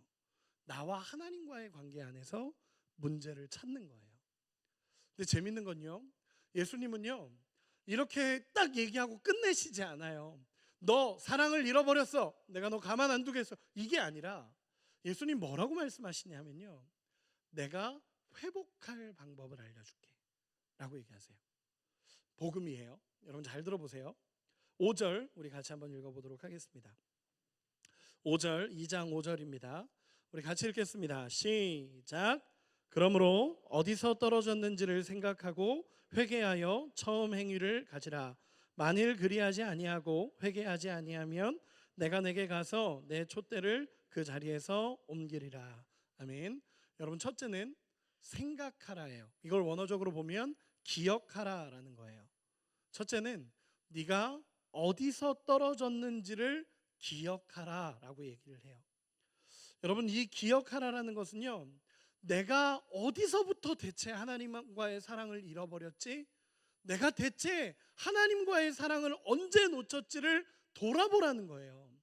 나와 하나님과의 관계 안에서 문제를 찾는 거예요. 근데 재밌는 건요, 예수님은요 이렇게 딱 얘기하고 끝내시지 않아요. 너 사랑을 잃어버렸어, 내가 너 가만 안 두겠어, 이게 아니라 예수님 뭐라고 말씀하시냐면요, 내가 회복할 방법을 알려줄게 라고 얘기하세요. 복음이에요. 여러분 잘 들어보세요. 5절 우리 같이 한번 읽어보도록 하겠습니다. 5절, 2장 5절입니다. 우리 같이 읽겠습니다. 시작. 그러므로 어디서 떨어졌는지를 생각하고 회개하여 처음 행위를 가지라. 만일 그리하지 아니하고 회개하지 아니하면 내가 내게 가서 내 촛대를 그 자리에서 옮기리라. 아멘. 여러분 첫째는 생각하라예요. 이걸 원어적으로 보면 기억하라라는 거예요. 첫째는 네가 어디서 떨어졌는지를 기억하라라고 얘기를 해요. 여러분 이 기억하라라는 것은요, 내가 어디서부터 대체 하나님과의 사랑을 잃어버렸지? 내가 대체 하나님과의 사랑을 언제 놓쳤지를 돌아보라는 거예요.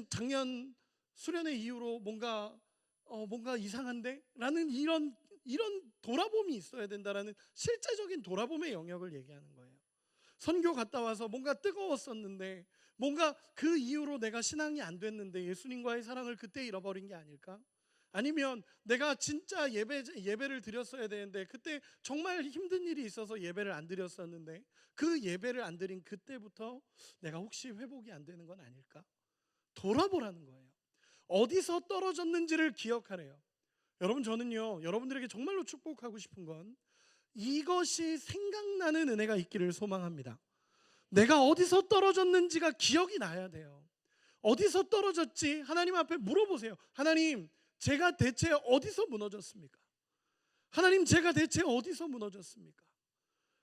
작년 수련회 이후로 뭔가 이상한데? 라는 이런 돌아봄이 있어야 된다라는 실제적인 돌아봄의 영역을 얘기하는 거예요. 선교 갔다 와서 뭔가 뜨거웠었는데, 뭔가 그 이후로 내가 신앙이 안 됐는데 예수님과의 사랑을 그때 잃어버린 게 아닐까? 아니면 내가 진짜 예배를 드렸어야 되는데 그때 정말 힘든 일이 있어서 예배를 안 드렸었는데 그 예배를 안 드린 그때부터 내가 혹시 회복이 안 되는 건 아닐까? 돌아보라는 거예요. 어디서 떨어졌는지를 기억하래요. 여러분 저는요, 여러분들에게 정말로 축복하고 싶은 건 이것이 생각나는 은혜가 있기를 소망합니다. 내가 어디서 떨어졌는지가 기억이 나야 돼요. 어디서 떨어졌지? 하나님 앞에 물어보세요. 하나님, 제가 대체 어디서 무너졌습니까? 하나님, 제가 대체 어디서 무너졌습니까?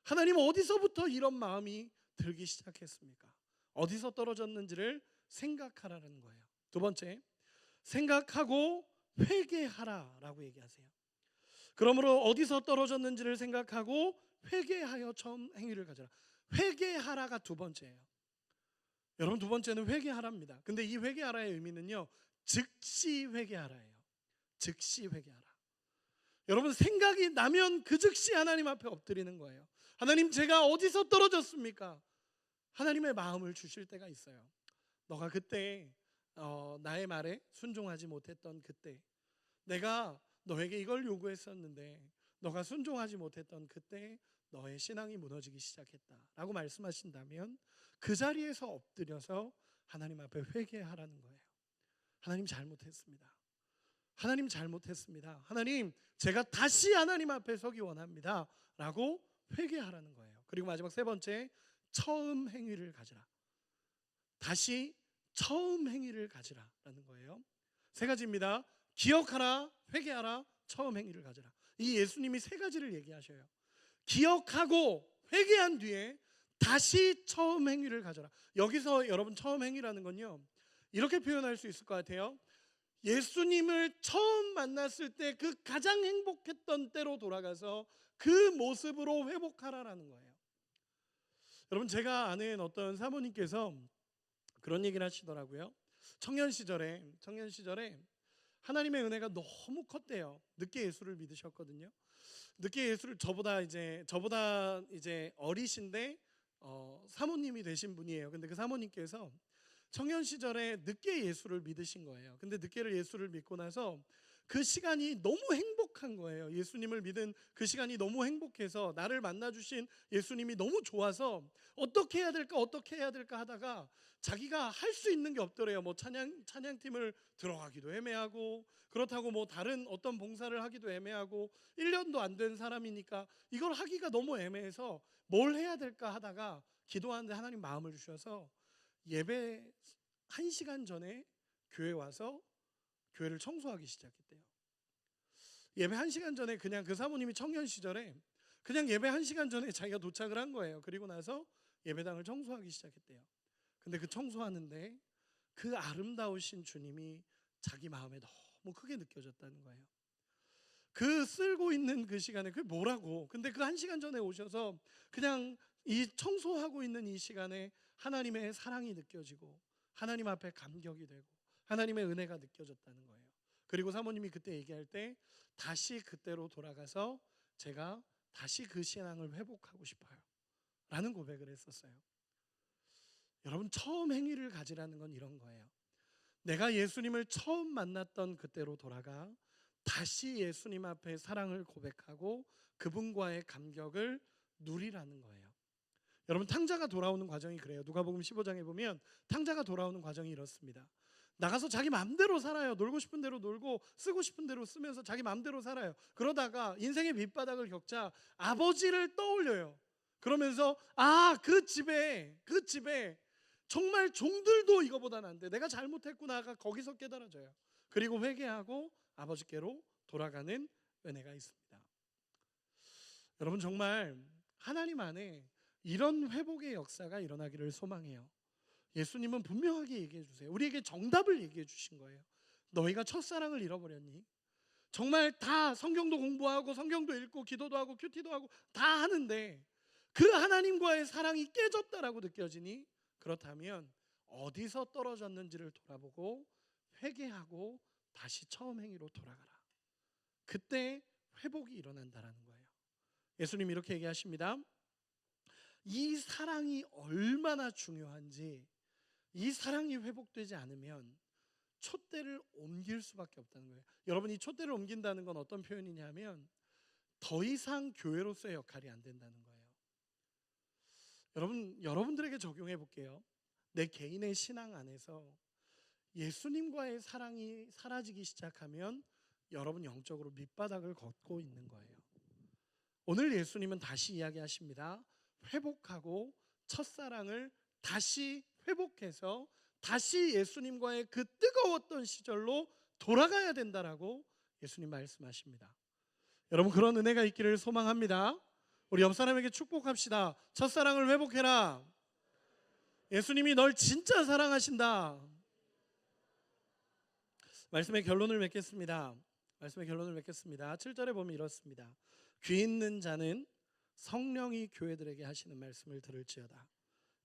하나님, 어디서부터 이런 마음이 들기 시작했습니까? 어디서 떨어졌는지를 생각하라는 거예요. 두 번째, 생각하고 회개하라라고 얘기하세요. 그러므로 어디서 떨어졌는지를 생각하고 회개하여 처음 행위를 가져라. 회개하라가 두 번째예요. 여러분 두 번째는 회개하라입니다. 근데 이 회개하라의 의미는요, 즉시 회개하라예요. 즉시 회개하라. 여러분 생각이 나면 그 즉시 하나님 앞에 엎드리는 거예요. 하나님, 제가 어디서 떨어졌습니까? 하나님의 마음을 주실 때가 있어요. 너가 그때 나의 말에 순종하지 못했던 그때, 내가 너에게 이걸 요구했었는데 너가 순종하지 못했던 그때 너의 신앙이 무너지기 시작했다 라고 말씀하신다면 그 자리에서 엎드려서 하나님 앞에 회개하라는 거예요. 하나님 잘못했습니다. 하나님 잘못했습니다. 하나님, 제가 다시 하나님 앞에 서기 원합니다 라고 회개하라는 거예요. 그리고 마지막 세 번째, 처음 행위를 가지라. 다시 처음 행위를 가지라라는 거예요. 세 가지입니다. 기억하라, 회개하라, 처음 행위를 가지라. 이 예수님이 세 가지를 얘기하셔요. 기억하고 회개한 뒤에 다시 처음 행위를 가져라. 여기서 여러분 처음 행위라는 건요, 이렇게 표현할 수 있을 것 같아요. 예수님을 처음 만났을 때 그 가장 행복했던 때로 돌아가서 그 모습으로 회복하라라는 거예요. 여러분 제가 아는 어떤 사모님께서 그런 얘기를 하시더라고요. 청년 시절에 하나님의 은혜가 너무 컸대요. 늦게 예수를 믿으셨거든요. 늦게 예수를 저보다 이제 어리신데 사모님이 되신 분이에요. 근데 그 사모님께서 청년 시절에 늦게 예수를 믿으신 거예요. 근데 늦게 예수를 믿고 나서 그 시간이 너무 행복한 거예요. 예수님을 믿은 그 시간이 너무 행복해서 나를 만나 주신 예수님이 너무 좋아서 어떻게 해야 될까 하다가 자기가 할 수 있는 게 없더래요. 뭐 찬양팀을 들어가기도 애매하고, 그렇다고 뭐 다른 어떤 봉사를 하기도 애매하고, 1년도 안 된 사람이니까 이걸 하기가 너무 애매해서 뭘 해야 될까 하다가 기도하는데 하나님 마음을 주셔서 예배 1시간 전에 교회 와서 교회를 청소하기 시작했대요. 예배 1시간 전에 그냥 그 사모님이 청년 시절에 그냥 예배 1시간 전에 자기가 도착을 한 거예요. 그리고 나서 예배당을 청소하기 시작했대요. 근데 그 청소하는데 그 아름다우신 주님이 자기 마음에 너무 크게 느껴졌다는 거예요. 그 쓸고 있는 그 시간에 그게 뭐라고? 근데 그 1시간 전에 오셔서 그냥 이 청소하고 있는 이 시간에 하나님의 사랑이 느껴지고 하나님 앞에 감격이 되고 하나님의 은혜가 느껴졌다는 거예요. 그리고 사모님이 그때 얘기할 때 다시 그때로 돌아가서 제가 다시 그 신앙을 회복하고 싶어요 라는 고백을 했었어요. 여러분, 처음 행위를 가지라는 건 이런 거예요. 내가 예수님을 처음 만났던 그때로 돌아가 다시 예수님 앞에 사랑을 고백하고 그분과의 감격을 누리라는 거예요. 여러분, 탕자가 돌아오는 과정이 그래요. 누가복음 15장에 보면 탕자가 돌아오는 과정이 이렇습니다. 나가서 자기 마음대로 살아요. 놀고 싶은 대로 놀고 쓰고 싶은 대로 쓰면서 자기 마음대로 살아요. 그러다가 인생의 밑바닥을 겪자 아버지를 떠올려요. 그러면서 그 집에 정말 종들도 이거보다는 안 돼. 내가 잘못했구나가 거기서 깨달아져요. 그리고 회개하고 아버지께로 돌아가는 은혜가 있습니다. 여러분, 정말 하나님 안에 이런 회복의 역사가 일어나기를 소망해요. 예수님은 분명하게 얘기해 주세요. 우리에게 정답을 얘기해 주신 거예요. 너희가 첫사랑을 잃어버렸니? 정말 다 성경도 공부하고 성경도 읽고 기도도 하고 큐티도 하고 다 하는데 그 하나님과의 사랑이 깨졌다라고 느껴지니? 그렇다면 어디서 떨어졌는지를 돌아보고 회개하고 다시 처음 행위로 돌아가라. 그때 회복이 일어난다라는 거예요. 예수님 이렇게 얘기하십니다. 이 사랑이 얼마나 중요한지, 이 사랑이 회복되지 않으면 촛대를 옮길 수밖에 없다는 거예요. 여러분, 이 촛대를 옮긴다는 건 어떤 표현이냐면 더 이상 교회로서의 역할이 안 된다는 거예요. 여러분들에게 적용해 볼게요. 내 개인의 신앙 안에서 예수님과의 사랑이 사라지기 시작하면 여러분 영적으로 밑바닥을 걷고 있는 거예요. 오늘 예수님은 다시 이야기하십니다. 회복하고 첫사랑을 다시 회복해서 다시 예수님과의 그 뜨거웠던 시절로 돌아가야 된다라고 예수님 말씀하십니다. 여러분, 그런 은혜가 있기를 소망합니다. 우리 옆 사람에게 축복합시다. 첫사랑을 회복해라. 예수님이 널 진짜 사랑하신다. 말씀의 결론을 맺겠습니다. 7절에 보면 이렇습니다. 귀 있는 자는 성령이 교회들에게 하시는 말씀을 들을지어다.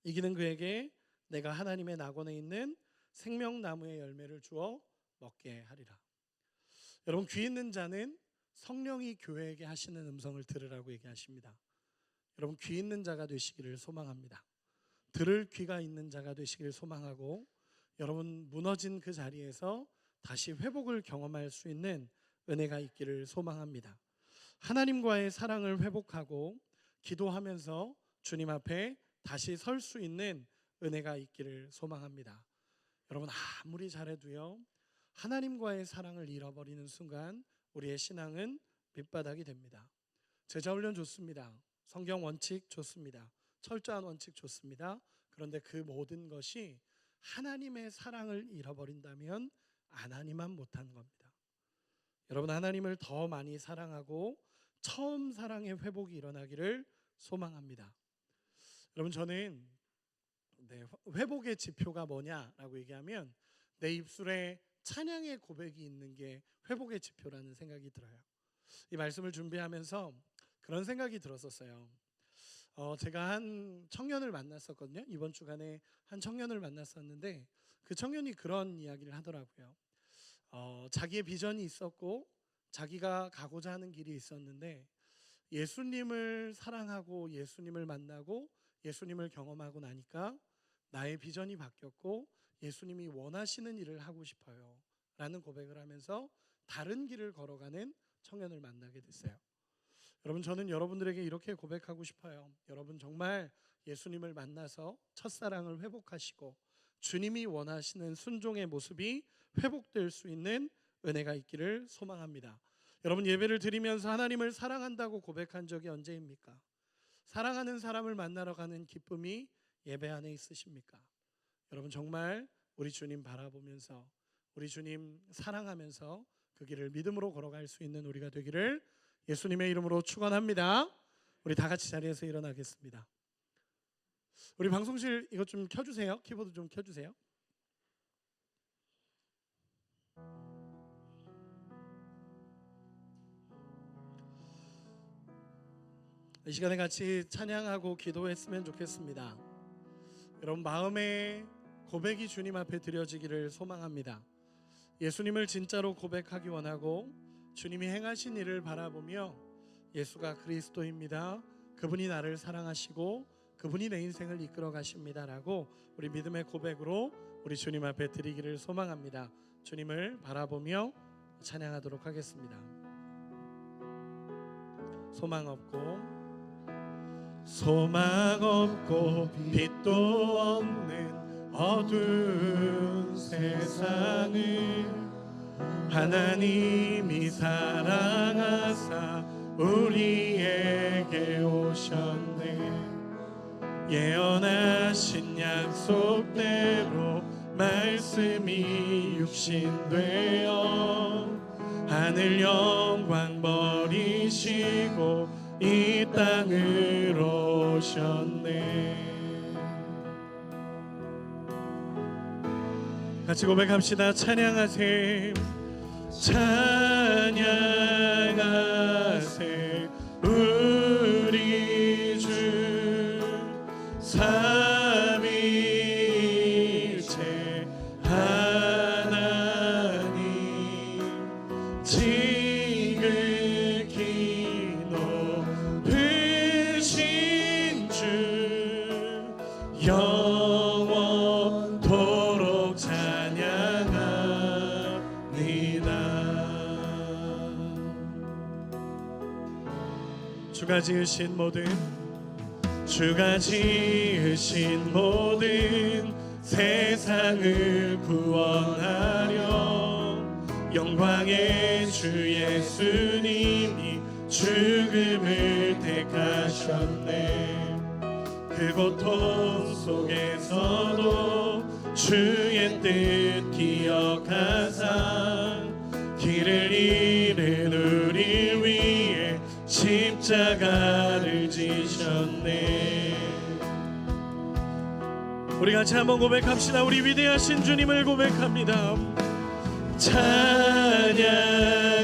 이기는 그에게 내가 하나님의 낙원에 있는 생명나무의 열매를 주어 먹게 하리라. 여러분, 귀 있는 자는 성령이 교회에게 하시는 음성을 들으라고 얘기하십니다. 여러분, 귀 있는 자가 되시기를 소망합니다. 들을 귀가 있는 자가 되시기를 소망하고, 여러분 무너진 그 자리에서 다시 회복을 경험할 수 있는 은혜가 있기를 소망합니다. 하나님과의 사랑을 회복하고 기도하면서 주님 앞에 다시 설 수 있는 은혜가 있기를 소망합니다. 여러분, 아무리 잘해도요, 하나님과의 사랑을 잃어버리는 순간 우리의 신앙은 밑바닥이 됩니다. 제자훈련 좋습니다. 성경 원칙 좋습니다. 철저한 원칙 좋습니다. 그런데 그 모든 것이 하나님의 사랑을 잃어버린다면 하나님만 못한 겁니다. 여러분, 하나님을 더 많이 사랑하고 처음 사랑의 회복이 일어나기를 소망합니다. 여러분, 저는 회복의 지표가 뭐냐라고 얘기하면 내 입술에 찬양의 고백이 있는 게 회복의 지표라는 생각이 들어요. 이 말씀을 준비하면서 그런 생각이 들었었어요. 제가 한 청년을 만났었거든요. 이번 주간에 한 청년을 만났었는데 그 청년이 그런 이야기를 하더라고요. 자기의 비전이 있었고 자기가 가고자 하는 길이 있었는데 예수님을 사랑하고 예수님을 만나고 예수님을 경험하고 나니까 나의 비전이 바뀌었고 예수님이 원하시는 일을 하고 싶어요 라는 고백을 하면서 다른 길을 걸어가는 청년을 만나게 됐어요. 여러분, 저는 여러분들에게 이렇게 고백하고 싶어요. 여러분 정말 예수님을 만나서 첫사랑을 회복하시고 주님이 원하시는 순종의 모습이 회복될 수 있는 은혜가 있기를 소망합니다. 여러분, 예배를 드리면서 하나님을 사랑한다고 고백한 적이 언제입니까? 사랑하는 사람을 만나러 가는 기쁨이 예배 안에 있으십니까? 여러분, 정말 우리 주님 바라보면서 우리 주님 사랑하면서 그 길을 믿음으로 걸어갈 수 있는 우리가 되기를 예수님의 이름으로 축원합니다. 우리 다 같이 자리에서 일어나겠습니다. 우리 방송실 이것 좀 켜주세요. 키보드 좀 켜주세요. 이 시간에 같이 찬양하고 기도했으면 좋겠습니다. 여러분, 마음의 고백이 주님 앞에 드려지기를 소망합니다. 예수님을 진짜로 고백하기 원하고 주님이 행하신 일을 바라보며 예수가 그리스도입니다, 그분이 나를 사랑하시고 그분이 내 인생을 이끌어 가십니다라고 우리 믿음의 고백으로 우리 주님 앞에 드리기를 소망합니다. 주님을 바라보며 찬양하도록 하겠습니다. 소망 없고 빛도 없는 어두운 세상을 하나님이 사랑하사 우리에게 오셨네. 예언하신 약속대로 말씀이 육신되어 하늘 영광 버리시고 이 땅으로 오셨네. 같이 고백합시다. 찬양하세, 찬양하세 우리 주 삼위일체 하나님, 지극히 높으신 주 영원토록 찬양합니다. 주가 지으신 모든 세상을 구원하려 영광의 주 예수님이 죽음을 택하셨네. 그 고통 속에서도 주의 뜻 기억하사 길을 잃은 우리 위해 십자가를 지셨네. 우리 같이 한번 고백합시다. 우리 위대하신 주님을 고백합니다.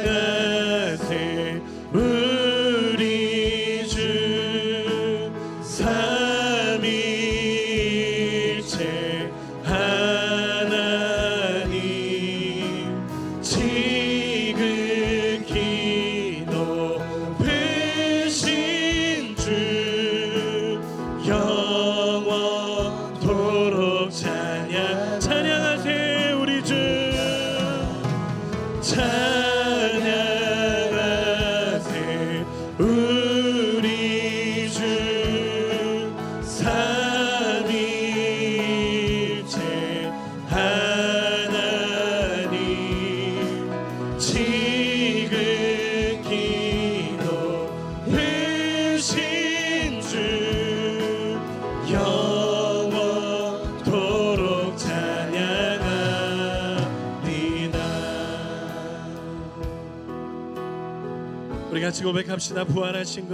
찬양하세 우리 주 삼위일체 하나님, 지극히 높으신 주 영원토록 찬양하세 우리 주 찬양하세 우리 주 삼위일체 하나님, 지극히 높으신 주 영원토록 찬양합니다. 우리 같이 고백합시다. 부활하신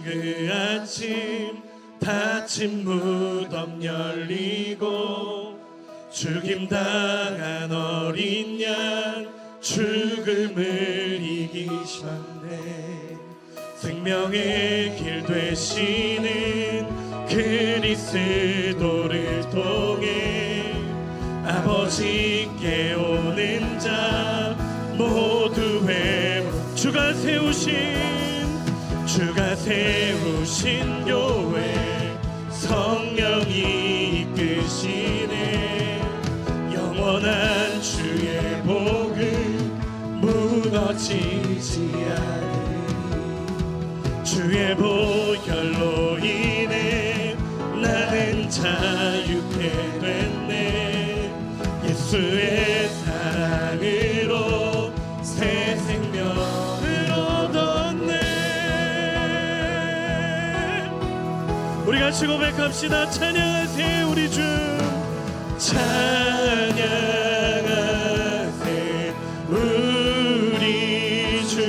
그 아침 닫힌 무덤 열리고 죽임당한 어린 양 죽음을 이기셨네. 생명의 길 되시는 그리스도를 통해 아버지께 오는 자 모두 회복. 주가 세우신 교회 성령이 이끄시네. 영원한 주의 복음 무너지지 않으니 주의 보혈로 인해 나는 자유케 됐네. 예수의 사랑으로 새 생명을 얻었네. 우리 같이 고백합시다. 찬양하세요 우리 주. 찬양하세 우리 주.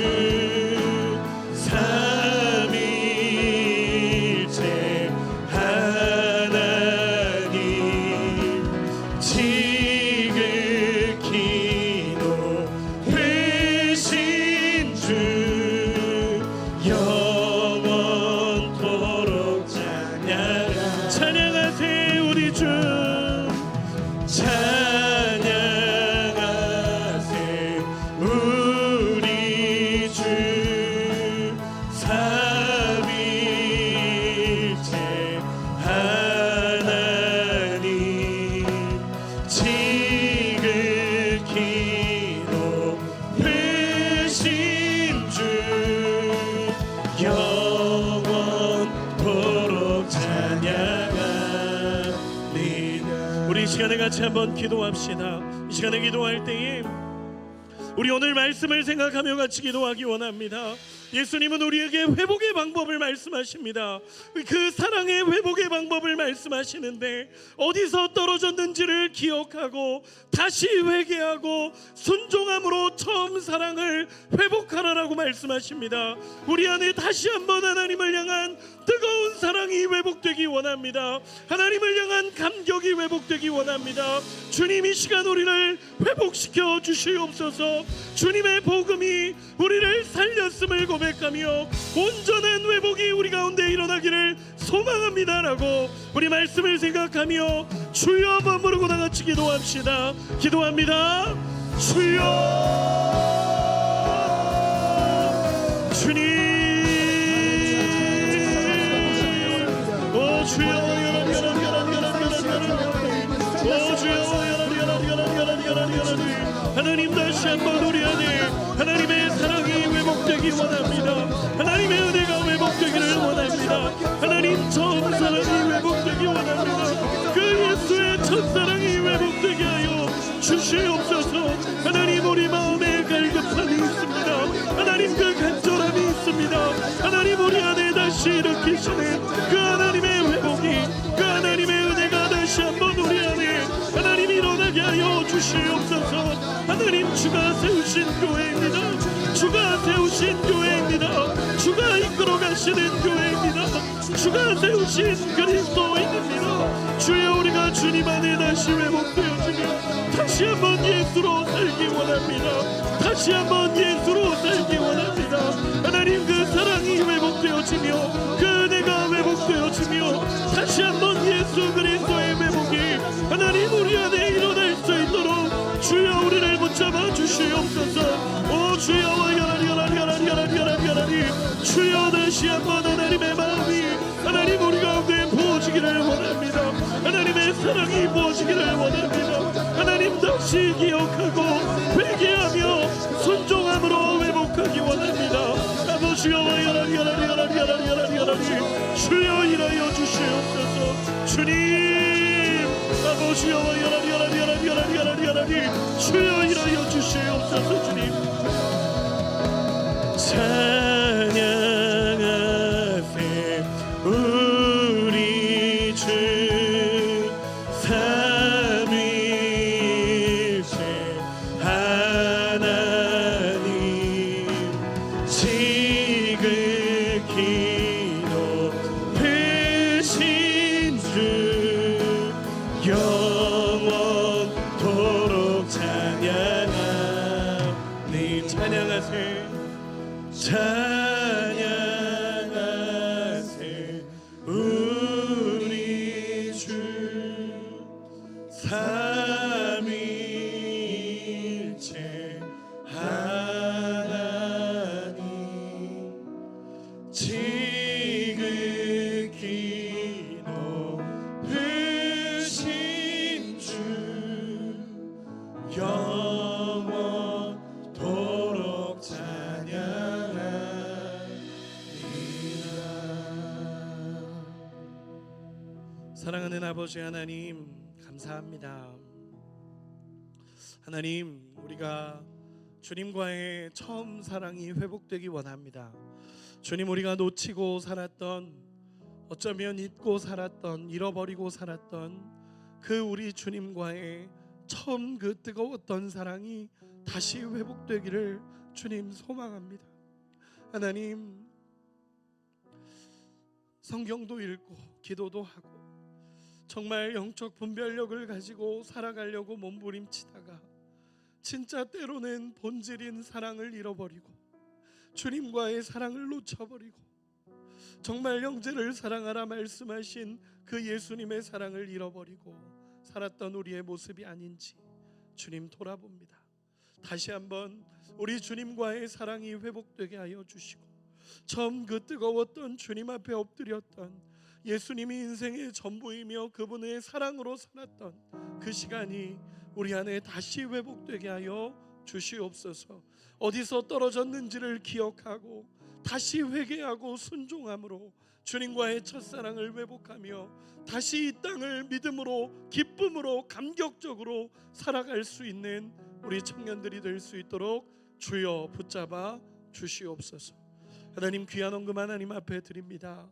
삼위일체 하나님 지극히 높으신 주 영원토록 찬양하세 우리 주. 찬양하세 우리 주. 삼위일체 하나님 지극히 높으신 주 영원토록 찬양하리라. 우리 이 시간에 같이 한번 기도합시다. 이 시간에 기도할 때에 우리 오늘 말씀을 생각하며 같이 기도하기 원합니다. 예수님은 우리에게 회복의 방법을 말씀하십니다. 그 사랑의 회복의 방법을 말씀하시는데 어디서 떨어졌는지를 기억하고 다시 회개하고 순종함으로 처음 사랑을 회복하라라고 말씀하십니다. 우리 안에 다시 한번 하나님을 향한 뜨거운 사랑이 회복되기 원합니다. 하나님을 향한 감격이 회복되기 원합니다. 주님 이 시간 우리를 회복시켜 주시옵소서. 주님의 복음이 우리를 살렸음을 고백하며 온전한 회복이 우리 가운데 일어나기를 소망합니다라고 우리 말씀을 생각하며 주여 한번 부르고 나같이 기도합시다. 기도합니다. 주여. 주님. 오 주여. 오 주여. 하나님 다시 한번 우리 안에 하나님의 사랑이 회복되기 원합니다. 하나님의 은혜가 회복되기를 원합니다. 하나님 처음 사랑이 회복되기 원합니다. 그 예수의 첫사랑이 회복되게 하여 주시옵소서. 하나님 우리 마음에 갈급함이 있습니다. 하나님 그 간절함이 있습니다. 하나님 우리 안에 다시 일으키시는 그 하나님의 회복이 그 하나님의 은혜가 다시 한번 우리 안에 하나님 일어나게 하여 주시옵소서. 하나님 주가 세우신 교회입니다. 주가 세우신 교회입니다. 주가 이끌어 가시는 교회입니다. 주가 세우신 그리스도인입니다. 주여 우리가 주님 안에 다시 회복되어지며 다시 한번 예수로 살기 원합니다. 다시 한번 예수로 살기 원합니다. 하나님 그 사랑이 회복되어지며 그 은혜가 회복되어지며 다시 한번 예수 그리스도의 회복이 하나님 우리 안에 일어날 수 있도록 주여 우리를 붙잡아 주시옵소서. 오 주여 주여 다시 한번 하나님의 마음이 하나님 우리 가운데 부어지기를 원합니다. 하나님의 사랑이 부어지기를 원합니다. 하나님 다시 기억하고 회개하며 순종함으로 회복하기 원합니다. 아버지여 주여 일하여 주시옵소서. 주님 아버지여 주여 일하여 주시옵소서. 주님 찬양하세 우리 주. 삼위일체 하나님 지극히 높으신 주 영원토록 찬양하니. 찬양하세. 지극히 높으신 주 영원토록 찬양하리라. 사랑하는 아버지 하나님, 감사합니다. 하나님, 우리가 주님과의 처음 사랑이 회복되기 원합니다. 주님, 우리가 놓치고 살았던, 어쩌면 잊고 살았던, 잃어버리고 살았던 그 우리 주님과의 처음 그 뜨거웠던 사랑이 다시 회복되기를 주님 소망합니다. 하나님, 성경도 읽고 기도도 하고 정말 영적 분별력을 가지고 살아가려고 몸부림치다가 진짜 때로는 본질인 사랑을 잃어버리고 주님과의 사랑을 놓쳐버리고 정말 형제를 사랑하라 말씀하신 그 예수님의 사랑을 잃어버리고 살았던 우리의 모습이 아닌지 주님 돌아봅니다. 다시 한번 우리 주님과의 사랑이 회복되게 하여 주시고 처음 그 뜨거웠던 주님 앞에 엎드렸던 예수님이 인생의 전부이며 그분의 사랑으로 살았던 그 시간이 우리 안에 다시 회복되게 하여 주시옵소서. 어디서 떨어졌는지를 기억하고 다시 회개하고 순종함으로 주님과의 첫사랑을 회복하며 다시 이 땅을 믿음으로 기쁨으로 감격적으로 살아갈 수 있는 우리 청년들이 될 수 있도록 주여 붙잡아 주시옵소서. 하나님, 귀한 헌금 하나님 앞에 드립니다.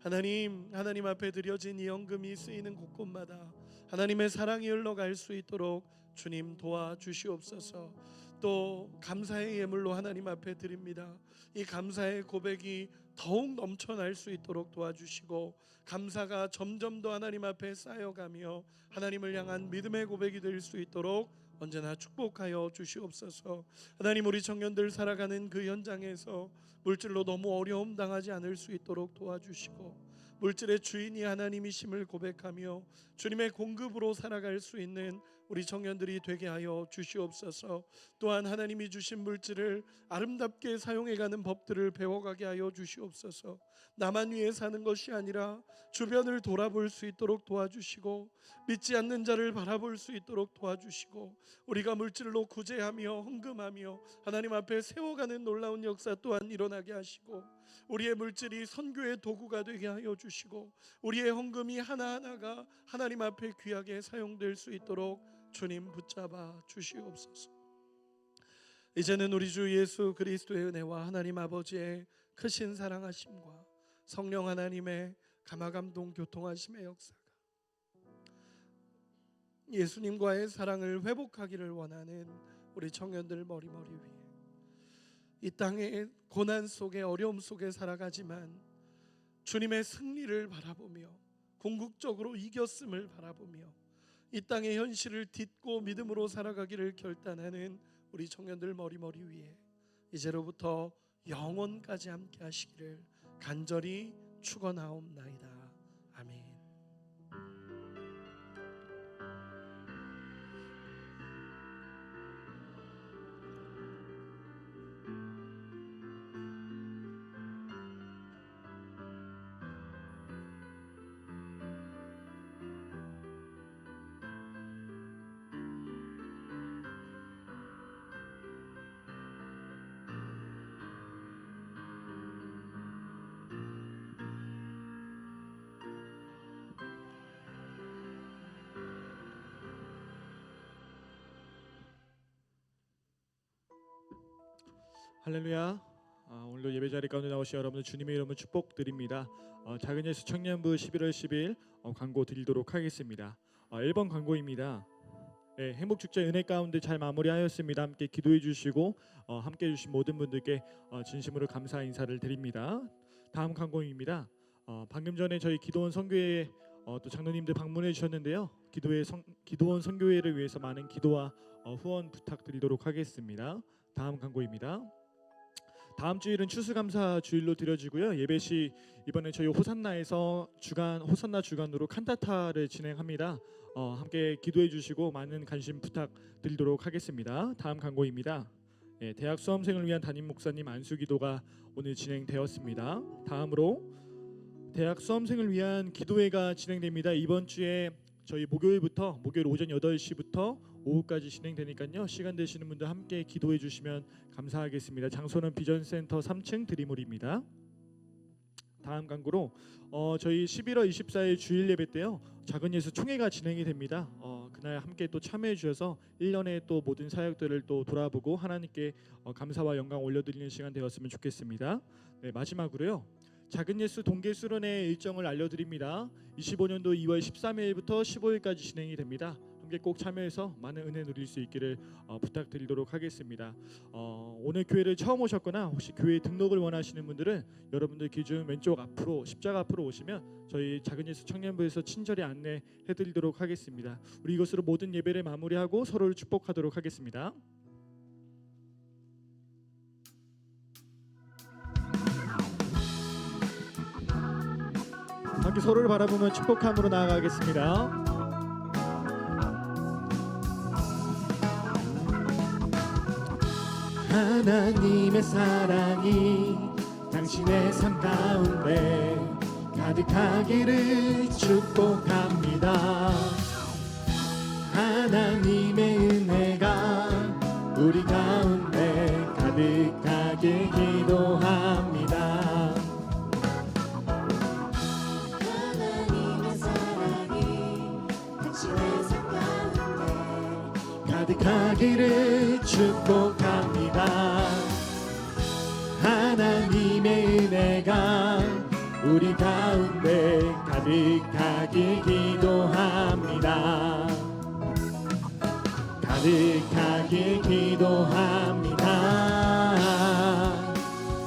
하나님 앞에 드려진 이 헌금이 쓰이는 곳곳마다 하나님의 사랑이 흘러갈 수 있도록 주님 도와주시옵소서. 또 감사의 예물로 하나님 앞에 드립니다. 이 감사의 고백이 더욱 넘쳐날 수 있도록 도와주시고 감사가 점점 더 하나님 앞에 쌓여가며 하나님을 향한 믿음의 고백이 될 수 있도록 언제나 축복하여 주시옵소서. 하나님, 우리 청년들 살아가는 그 현장에서 물질로 너무 어려움 당하지 않을 수 있도록 도와주시고 물질의 주인이 하나님이심을 고백하며 주님의 공급으로 살아갈 수 있는 우리 청년들이 되게 하여 주시옵소서. 또한 하나님이 주신 물질을 아름답게 사용해가는 법들을 배워가게 하여 주시옵소서. 나만 위해 사는 것이 아니라 주변을 돌아볼 수 있도록 도와주시고 믿지 않는 자를 바라볼 수 있도록 도와주시고 우리가 물질로 구제하며 헌금하며 하나님 앞에 세워가는 놀라운 역사 또한 일어나게 하시고 우리의 물질이 선교의 도구가 되게 하여 주시고 우리의 헌금이 하나하나가 하나님 앞에 귀하게 사용될 수 있도록 주님 붙잡아 주시옵소서. 이제는 우리 주 예수 그리스도의 은혜와 하나님 아버지의 크신 사랑하심과 성령 하나님의 감화감동 교통하심의 역사가 예수님과의 사랑을 회복하기를 원하는 우리 청년들 머리머리 위에 이 땅의 고난 속에 어려움 속에 살아가지만 주님의 승리를 바라보며 궁극적으로 이겼음을 바라보며 이 땅의 현실을 딛고 믿음으로 살아가기를 결단하는 우리 청년들 머리머리 위에 이제로부터 영원까지 함께 하시기를 간절히 축원하옵나이다. 아멘. 할렐루야. 오늘도 예배자리 가운데 나오신 여러분들 주님의 이름으로 축복드립니다. 작은 예수 청년부 11월 10일 광고 드리도록 하겠습니다. 1번 광고입니다. 행복축제 은혜 가운데 잘 마무리하였습니다. 함께 기도해 주시고 함께 해주신 모든 분들께 진심으로 감사 인사를 드립니다. 다음 광고입니다. 방금 전에 저희 기도원 선교회 또 장로님들 방문해 주셨는데요. 기도원 선교회를 위해서 많은 기도와 후원 부탁드리도록 하겠습니다. 다음 광고입니다. 다음 주일은 추수감사 주일로 드려지고요. 예배 시 이번에 저희 호산나에서 호산나 주간으로 칸타타를 진행합니다. 함께 기도해 주시고 많은 관심 부탁드리도록 하겠습니다. 다음 광고입니다. 대학 수험생을 위한 담임 목사님 안수 기도가 오늘 진행되었습니다. 다음으로 대학 수험생을 위한 기도회가 진행됩니다. 이번 주에 저희 목요일 오전 8시부터 오후까지 진행되니까요. 시간 되시는 분들 함께 기도해 주시면 감사하겠습니다. 장소는 비전센터 3층 드리몰입니다. 다음 광고로 저희 11월 24일 주일 예배 때요. 작은 예수 총회가 진행이 됩니다. 그날 함께 또 참여해 주셔서 1년의 또 모든 사역들을 또 돌아보고 하나님께 감사와 영광 올려드리는 시간 되었으면 좋겠습니다. 네, 마지막으로요. 작은 예수 동계 수련회 일정을 알려드립니다. 25년도 2월 13일부터 15일까지 진행이 됩니다. 함께 꼭 참여해서 많은 은혜 누릴 수 있기를 부탁드리도록 하겠습니다. 오늘 교회를 처음 오셨거나 혹시 교회 등록을 원하시는 분들은 여러분들 기준 왼쪽 앞으로 십자가 앞으로 오시면 저희 작은 예수 청년부에서 친절히 안내해드리도록 하겠습니다. 우리 이것으로 모든 예배를 마무리하고 서로를 축복하도록 하겠습니다. 함께 서로를 바라보며 축복함으로 나아가겠습니다. 하나님의 사랑이 당신의 삶 가운데 가득하기를 축복합니다. 하나님의 은혜가 우리 가운데 가득하게 기도합니다. 하나님의 사랑이 당신의 삶 가운데 가득하기를 축복합니다. 하나님의 은혜가 우리 가운데 가득하게 기도합니다. 가득하게 기도합니다.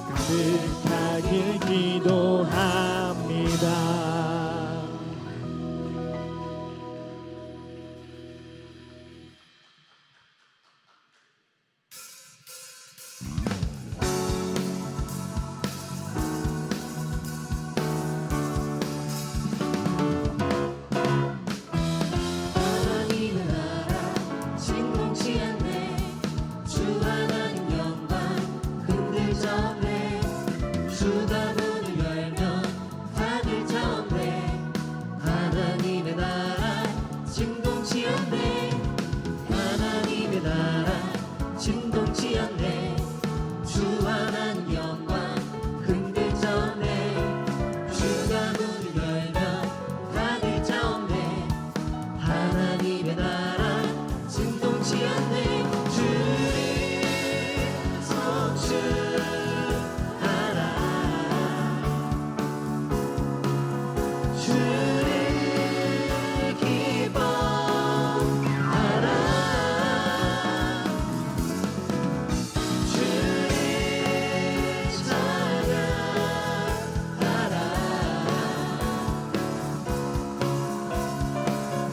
가득하게 기도합니다. 하나님은 알아 진동치 않네. 주 하나님 영광 흔들지 않네. 주가 문을 열면 닫을지 않네. 하나님의 나라 진동치 않네. 하나님의 나라 진동치 않네. 주 하나님 영광 흔들지 않네. 주가 문을 열면 닫을지 않네. 하나님의 나라 진동치 않네. 주를 성취하라. 주를 기뻐하라. 주를 찬양하라.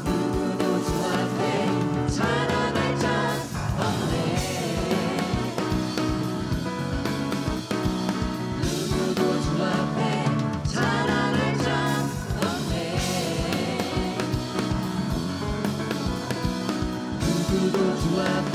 누구도 주 앞에 자랑할 자 없네. 누구도 주 앞에 자랑할 자 없네. 누구도 주 앞에